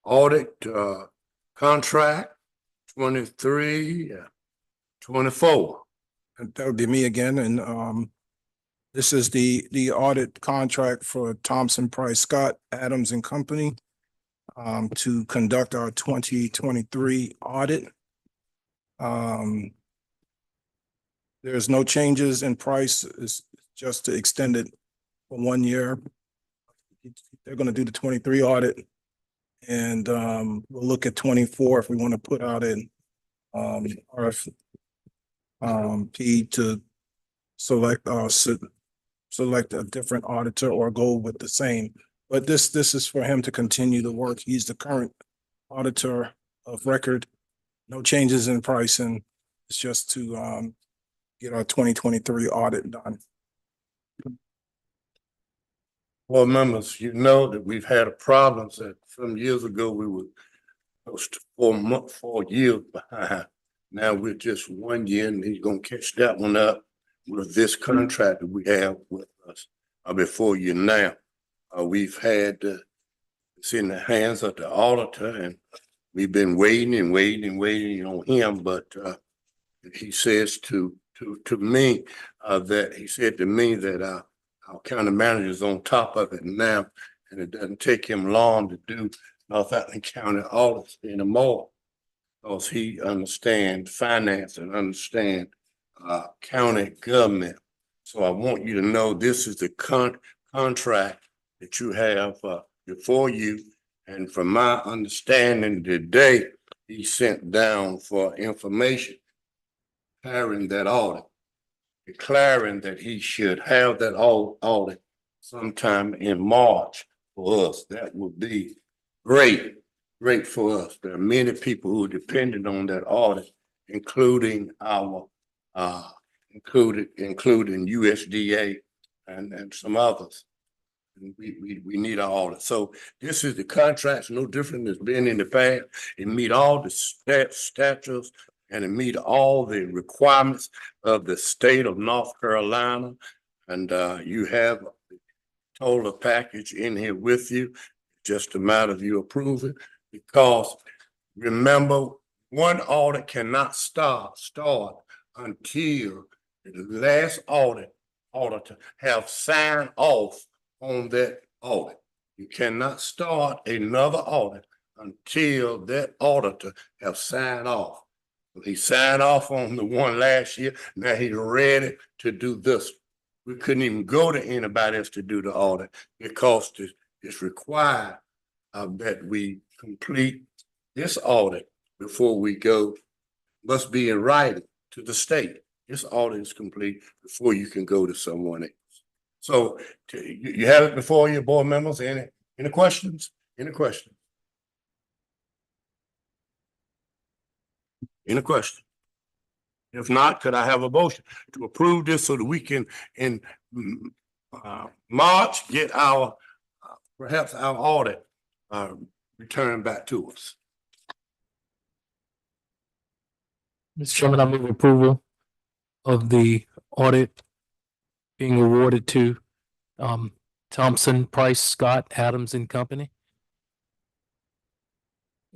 audit contract 23-24. And that would be me again, and this is the audit contract for Thompson Price Scott Adams and Company to conduct our 2023 audit. There's no changes in price, it's just to extend it for 1 year. They're gonna do the 23 audit, and we'll look at 24 if we want to put out an RFP to select a different auditor or go with the same. But this is for him to continue to work. He's the current auditor of record. No changes in pricing. It's just to get our 2023 audit done. Well, members, you know that we've had a problem that some years ago we were close to 4 years behind. Now we're just 1 year, and he's gonna catch that one up with this contract that we have with us before you now. We've had it's in the hands of the auditor, and we've been waiting on him, but he says to me that he said to me that our county manager is on top of it now, and it doesn't take him long to do Northampton County audits anymore, because he understands finance and understands county government. So I want you to know this is the contract that you have before you, and from my understanding today, he sent down for information carrying that audit, declaring that he should have that audit sometime in March for us. That would be great for us. There are many people who are dependent on that audit, including our including USDA and some others. And we need our audit. So this is the contract's no different than it's been in the past. It meet all the statutes, and it meet all the requirements of the state of North Carolina. And you have the total package in here with you. Just a matter of you approving, because remember, one audit cannot start until the last auditor have signed off on that audit. You cannot start another audit until that auditor have signed off. He signed off on the one last year. Now he's ready to do this. We couldn't even go to anybody else to do the audit because it's required that we complete this audit before we go. Must be in writing to the state. This audit is complete before you can go to someone else. So you have it before you, board members. Any questions? Any questions? Any question? If not, could I have a motion to approve this so that we can in March get our perhaps our audit returned back to us? Mr. Chairman, I move approval of the audit being awarded to Thompson, Price, Scott, Adams and Company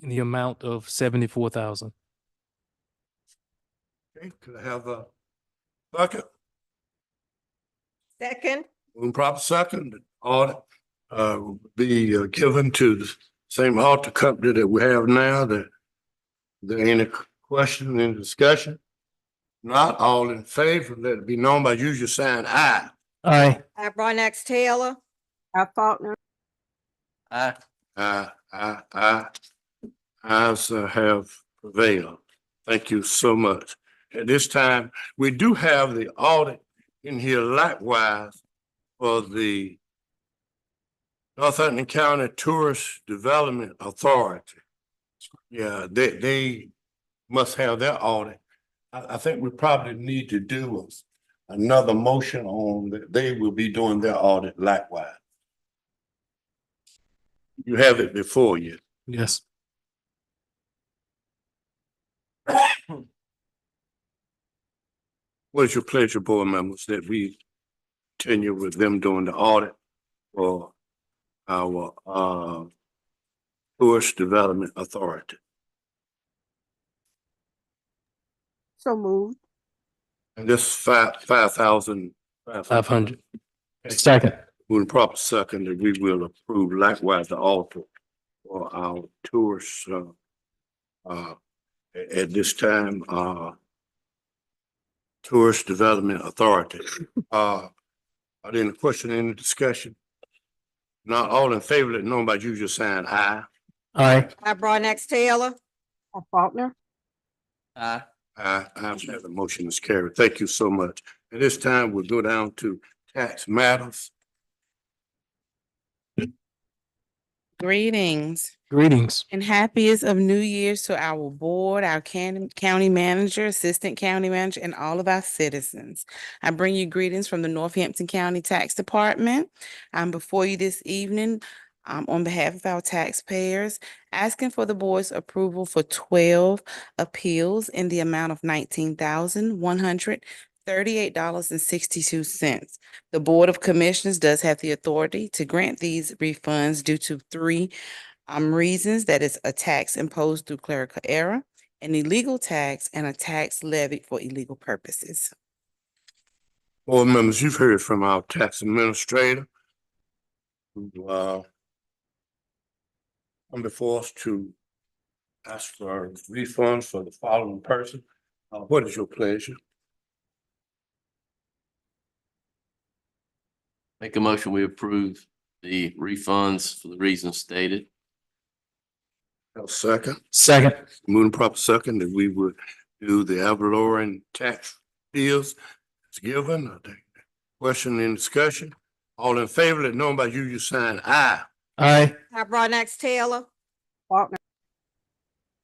in the amount of $74,000. Okay, could I have a second? Second, Proper second, the audit will be given to the same audit company that we have now. There any question, any discussion? Not all in favor, let it be known by usual sign aye. Aye. Brown Taylor, Faulkner. Aye. Aye. Ayes have prevailed. Thank you so much. At this time, we do have the audit in here likewise for the Northampton County Tourist Development Authority. Yeah, they must have their audit. I think we probably need to do another motion on that. They will be doing their audit likewise. You have it before you. Yes. What is your pleasure, board members, that we continue with them doing the audit for our Tourist Development Authority? So moved. And this 5,000. 500. Second. Moving proper second that we will approve likewise the audit for our tourists at this time, Tourist Development Authority. Are there any question, any discussion? Not all in favor, let it known by usual sign aye. Aye. Brown Taylor, Faulkner. Aye. Aye, the motion is carried. Thank you so much. At this time, we'll go down to tax matters. Greetings Greetings. and happiest of New Year's to our board, our county manager, assistant county manager, and all of our citizens. I bring you greetings from the Northampton County Tax Department. I'm before you this evening on behalf of our taxpayers, asking for the board's approval for 12 appeals in the amount of $19,138.62. The Board of Commissioners does have the authority to grant these refunds due to three reasons. That is a tax imposed through clerical error, an illegal tax, and a tax levied for illegal purposes. Board members, you've heard from our tax administrator who come before us to ask for refunds for the following person. What is your pleasure? Make a motion, we approve the refunds for the reasons stated. Have a second? Second. Moving proper second that we would do the ad valorem tax deals. It's given. Question and discussion. All in favor, let it known by usual sign aye. Aye. Brown Taylor, Faulkner.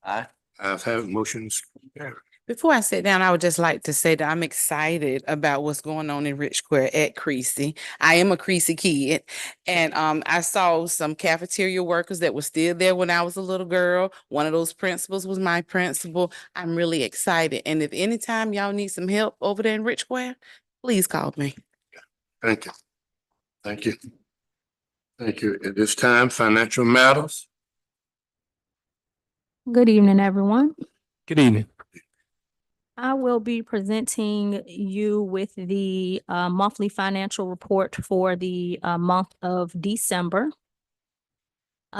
Aye. Ayes have it, motion is carried. Before I sit down, I would just like to say that I'm excited about what's going on in Rich Square at Creasy. I am a Creasy kid, and I saw some cafeteria workers that were still there when I was a little girl. One of those principals was my principal. I'm really excited, and if anytime y'all need some help over there in Rich Square, please call me. Thank you. Thank you. Thank you. At this time, financial matters. Good evening, everyone. Good evening. I will be presenting you with the monthly financial report for the month of December.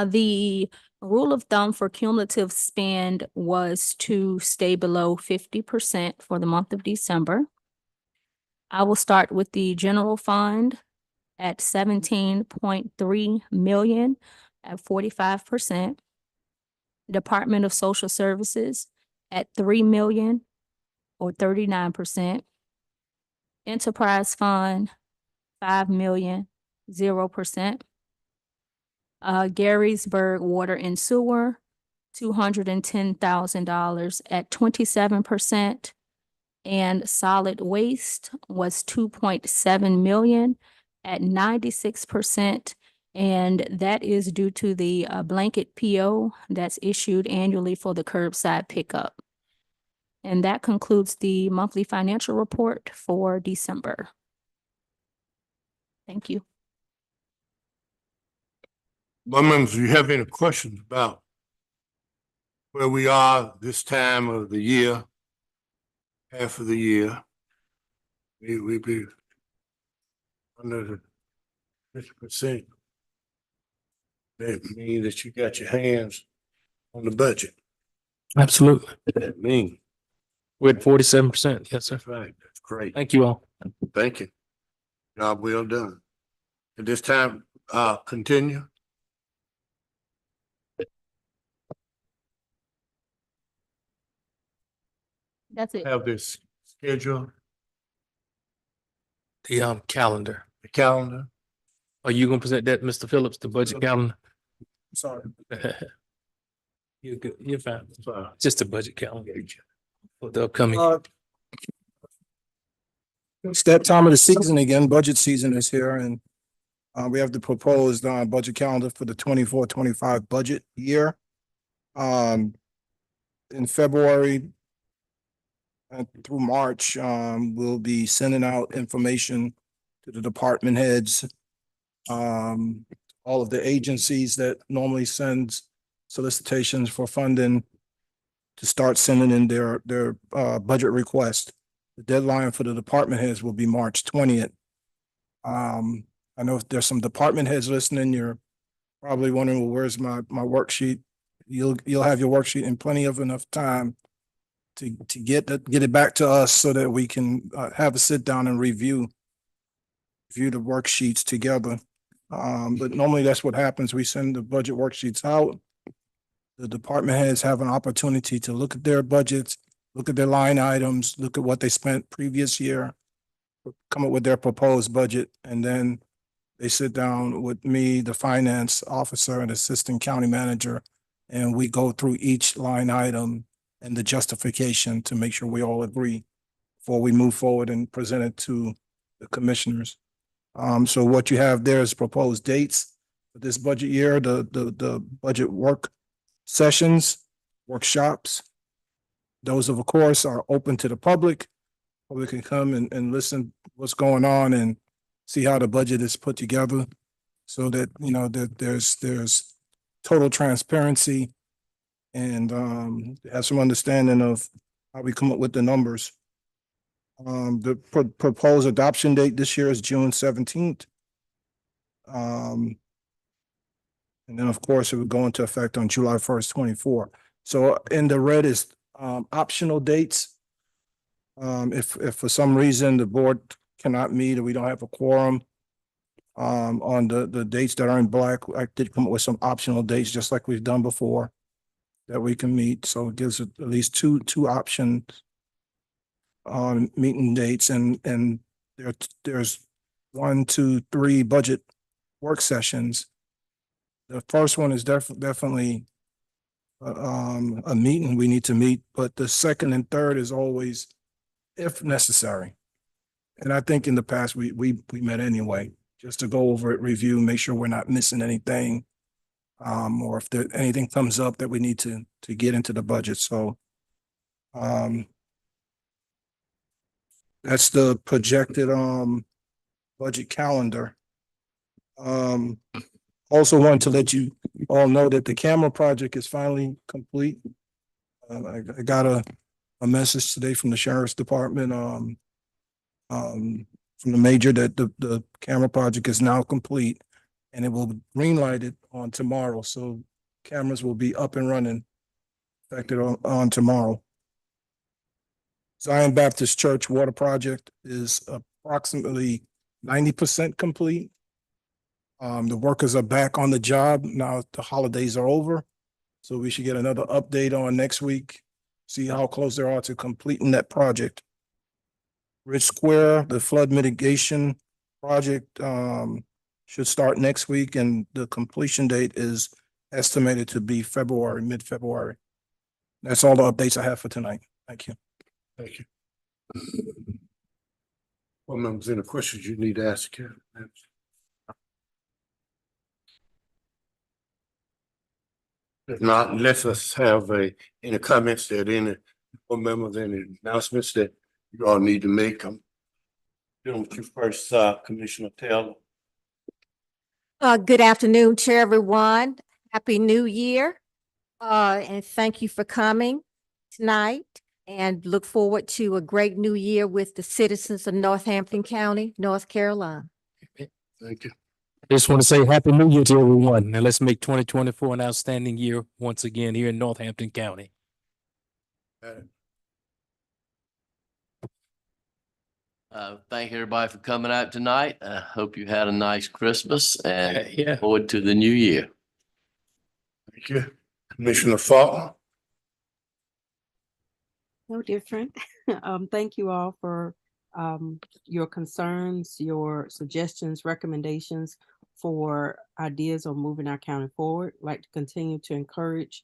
The rule of thumb for cumulative spend was to stay below 50% for the month of December. I will start with the general fund at 17.3 million at 45%. Department of Social Services at 3 million or 39%. Enterprise Fund, 5 million, 0%. Garysburg Water and Sewer, $210,000 at 27%. and solid waste was 2.7 million at 96%. And that is due to the blanket PO that's issued annually for the curbside pickup. And that concludes the monthly financial report for December. Thank you. Board members, do you have any questions about where we are this time of the year, half of the year? We be under the 50%. That means that you got your hands on the budget. Absolutely. That means, We're at 47%. Yes, sir. that's right, that's great. Thank you all. Thank you. Job well done. At this time, continue. That's it. Have this schedule, The calendar. the calendar. Are you gonna present that, Mr. Phillips, the budget calendar? Sorry. You're good. You're fine. Sorry. Just a budget calendar for the upcoming. It's that time of the season again. Budget season is here, and we have the proposed budget calendar for the 24-25 budget year. In February through March, we'll be sending out information to the department heads, all of the agencies that normally sends solicitations for funding to start sending in their budget request. The deadline for the department heads will be March 20th. I know if there's some department heads listening, you're probably wondering, well, where's my worksheet? You'll have your worksheet in plenty of enough time to get it back to us so that we can have a sit down and review the worksheets together. But normally that's what happens. We send the budget worksheets out. The department heads have an opportunity to look at their budgets, look at their line items, look at what they spent previous year, come up with their proposed budget, and then they sit down with me, the finance officer and assistant county manager, and we go through each line item and the justification to make sure we all agree before we move forward and present it to the commissioners. So what you have there is proposed dates for this budget year, the budget work sessions, workshops. Those of course are open to the public. Public can come and listen what's going on and see how the budget is put together so that, you know, that there's total transparency and have some understanding of how we come up with the numbers. The proposed adoption date this year is June 17th. And then of course it would go into effect on July 1st, 24. So in the red is optional dates. If for some reason the board cannot meet or we don't have a quorum on the dates that are in black, I did come up with some optional dates, just like we've done before, that we can meet. So it gives it at least two options on meeting dates, and there's 1, 2, 3 budget work sessions. The first one is definitely a meeting we need to meet, but the second and third is always if necessary. And I think in the past we met anyway, just to go over it, review, make sure we're not missing anything. Or if anything comes up that we need to get into the budget. So that's the projected budget calendar. Also wanted to let you all know that the camera project is finally complete. I got a message today from the sheriff's department, from the major, that the camera project is now complete and it will be green lighted on tomorrow. So cameras will be up and running, effective on tomorrow. Zion Baptist Church water project is approximately 90% complete. The workers are back on the job now. The holidays are over. So we should get another update on next week, see how close they are to completing that project. Ridge Square, the flood mitigation project, should start next week, and the completion date is estimated to be February, mid-February. That's all the updates I have for tonight. Thank you. Thank you. Board members, any questions you need to ask Karen? If not, let us have any comments that any board members, any announcements that you all need to make. Dealing with you first, Commissioner Taylor. Good afternoon to everyone. Happy New Year. And thank you for coming tonight and look forward to a great new year with the citizens of Northampton County, North Carolina. Thank you. I just want to say Happy New Year to everyone, and let's make 2024 an outstanding year once again here in Northampton County. Thank everybody for coming out tonight. I hope you had a nice Christmas and Yeah. forward to the new year. Thank you. Commissioner Faulkner. No different. Thank you all for your concerns, your suggestions, recommendations for ideas on moving our county forward. I'd like to continue to encourage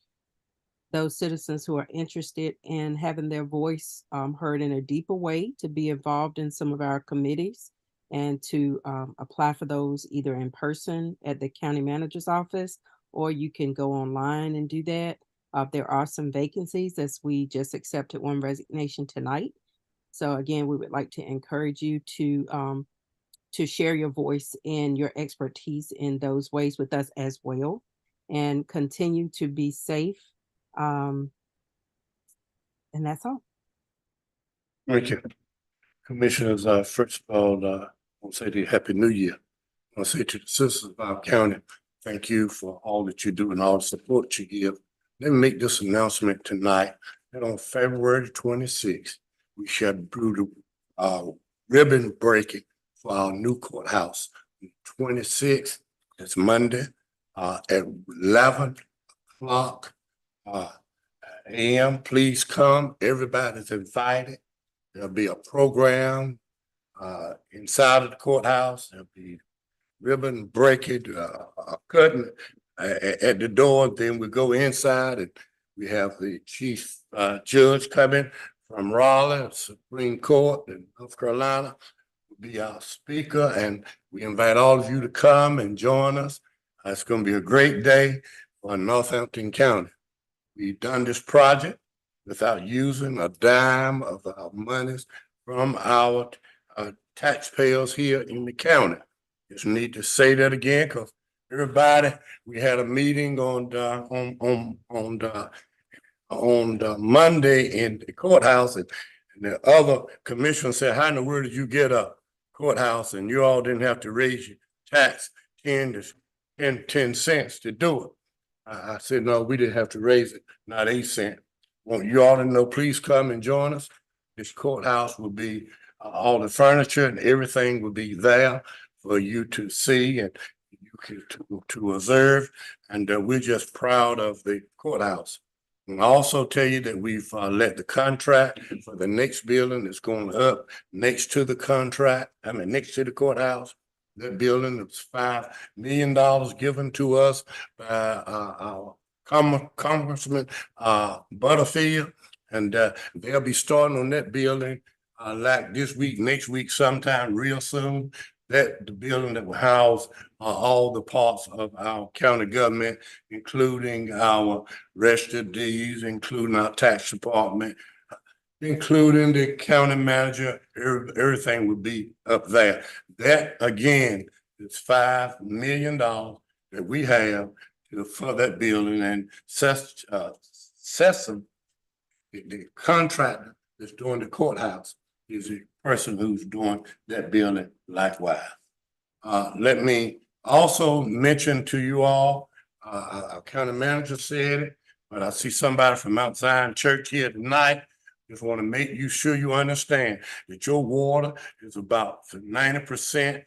those citizens who are interested in having their voice heard in a deeper way to be involved in some of our committees and to apply for those either in person at the county manager's office, or you can go online and do that. There are some vacancies as we just accepted one resignation tonight. So again, we would like to encourage you to share your voice and your expertise in those ways with us as well, and continue to be safe. And that's all. Thank you. Commissioners, first of all, I want to say to you, Happy New Year. I want to say to the citizens of our county, thank you for all that you do and all the support you give. Let me make this announcement tonight that on February 26th, we shall do the ribbon breaking for our new courthouse. 26th, it's Monday, at 11 o'clock a.m. Please come. Everybody's invited. There'll be a program inside of the courthouse. There'll be ribbon breaking, cutting at the door. Then we go inside and we have the chief judge coming from Raleigh, Supreme Court in North Carolina, will be our speaker. And we invite all of you to come and join us. It's going to be a great day for Northampton County. We've done this project without using a dime of our monies from our taxpayers here in the county. Just need to say that again, because everybody, we had a meeting on Monday in the courthouse, and the other commissioner said, how in the world did you get a courthouse and you all didn't have to raise your tax 10 cents to do it? I said, no, we didn't have to raise it, not 8 cents. Want you all to know, please come and join us. This courthouse will be, all the furniture and everything will be there for you to see and you can to observe. And we're just proud of the courthouse. And I also tell you that we've let the contract for the next building that's going up next to the next to the courthouse. That building is $5 million given to us by our Congressman Butterfield, and they'll be starting on that building like this week, next week, sometime real soon. That the building that will house all the parts of our county government, including our registered deeds, including our tax department, including the county manager, everything will be up there. That again is $5 million that we have for that building, and Sessom, the contractor that's doing the courthouse, is the person who's doing that building likewise. Let me also mention to you all, our county manager said it, but I see somebody from Mount Zion Church here tonight. Just want to make you sure you understand that your water is about 90%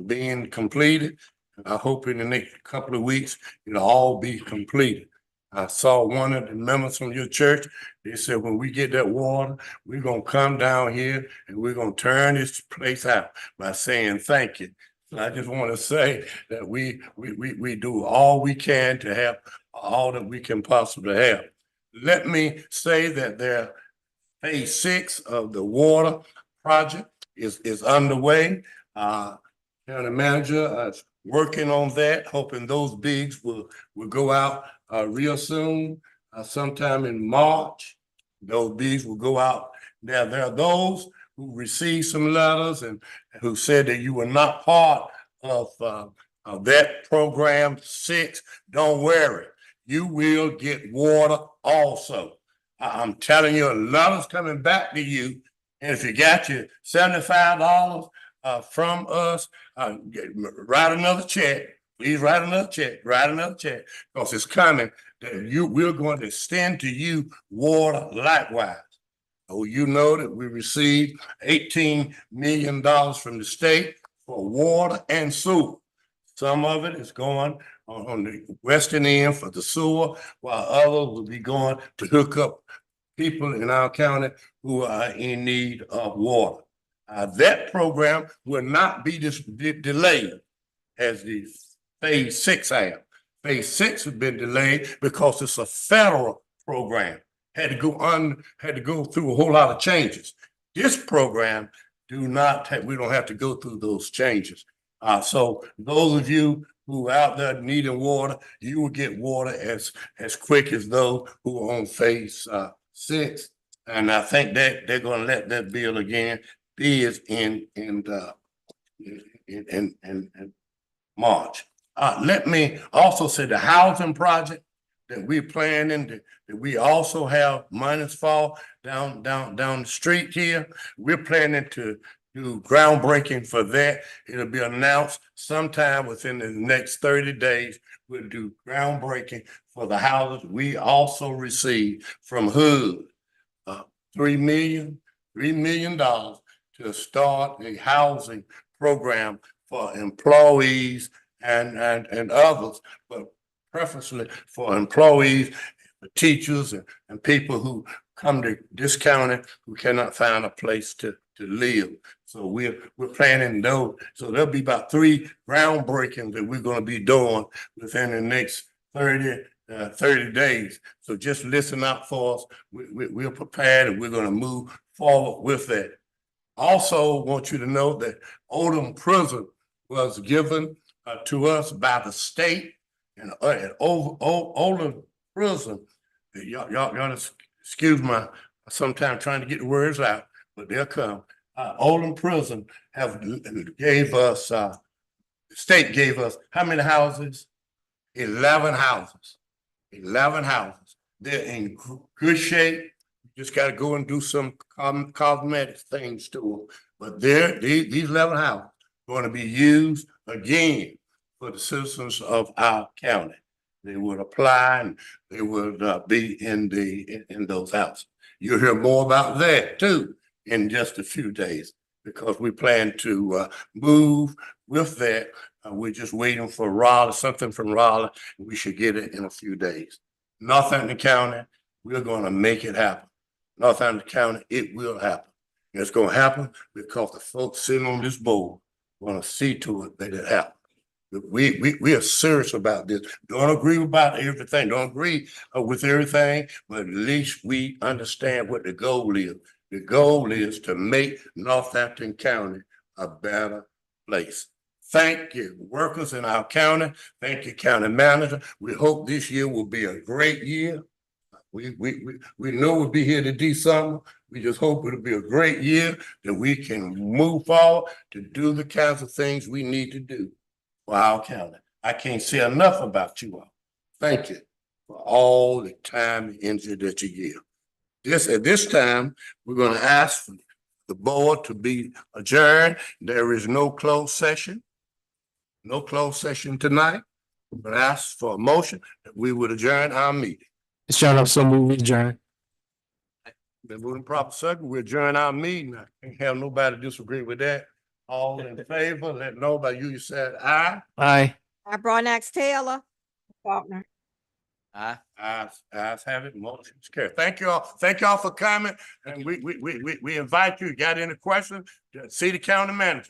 being completed. I hope in the next couple of weeks, it'll all be completed. I saw one of the members from your church. They said, when we get that water, we're going to come down here and we're going to turn this place out by saying thank you. So I just want to say that we do all we can to have all that we can possibly have. Let me say that there are phase 6 of the water project is underway. County manager is working on that, hoping those bids will go out real soon, sometime in March. Those bids will go out. Now, there are those who received some letters and who said that you were not part of that program 6. Don't worry, you will get water also. I'm telling you, a letter's coming back to you. And if you got your $75 from us, write another check. Please write another check, because it's coming. We're going to extend to you water likewise. Oh, you know that we received $18 million from the state for water and sewer. Some of it is going on the western end for the sewer, while others will be going to hook up people in our county who are in need of water. That program will not be delayed as the phase 6 have. Phase 6 has been delayed because it's a federal program. Had to go through a whole lot of changes. This program we don't have to go through those changes. So those of you who are out there needing water, you will get water as quick as those who are on phase 6. And I think that they're going to let that bill again be in March. Let me also say the housing project that we're planning, that we also have monies for down the street here. We're planning to do groundbreaking for that. It'll be announced sometime within the next 30 days. We'll do groundbreaking for the houses. We also received from HUD $3 million to start a housing program for employees and others, but preferably for employees, teachers, and people who come to this county who cannot find a place to live. So we're planning those. So there'll be about 3 groundbreakings that we're going to be doing within the next 30 days. So just listen out for us. We're prepared and we're going to move forward with that. Also want you to know that Oldham Prison was given to us by the state, and Oldham Prison, y'all excuse my sometimes trying to get the words out, but they'll come. Oldham Prison gave us, the state gave us how many houses? 11 houses. 11 houses. They're in good shape. You just got to go and do some cosmetic things to them. But these 11 houses are going to be used again for the citizens of our county. They would apply and they would be in those houses. You'll hear more about that too in just a few days, because we plan to move with that. We're just waiting for Raleigh, something from Raleigh. We should get it in a few days. Northampton County, we're going to make it happen. Northampton County, it will happen. And it's going to happen because the folks sitting on this board want to see to it that it happens. We are serious about this. Don't agree about everything. Don't agree with everything, but at least we understand what the goal is. The goal is to make Northampton County a better place. Thank you, workers in our county. Thank you, county manager. We hope this year will be a great year. We know we'll be here to December. We just hope it'll be a great year, that we can move forward to do the kinds of things we need to do for our county. I can't say enough about you all. Thank you for all the time and energy that you give. At this time, we're going to ask for the board to be adjourned. There is no closed session. No closed session tonight. But ask for a motion that we would adjourn our meeting. Mr. Chairman, so move adjourn. Been moving proper second, we adjourn our meeting. I can't have nobody disagree with that. All in favor, let nobody, you said aye. Aye. Bronax Taylor. Faulkner. Ayes have it, motion's carried. Thank you all for coming, and we invite you, got any questions, see the county manager.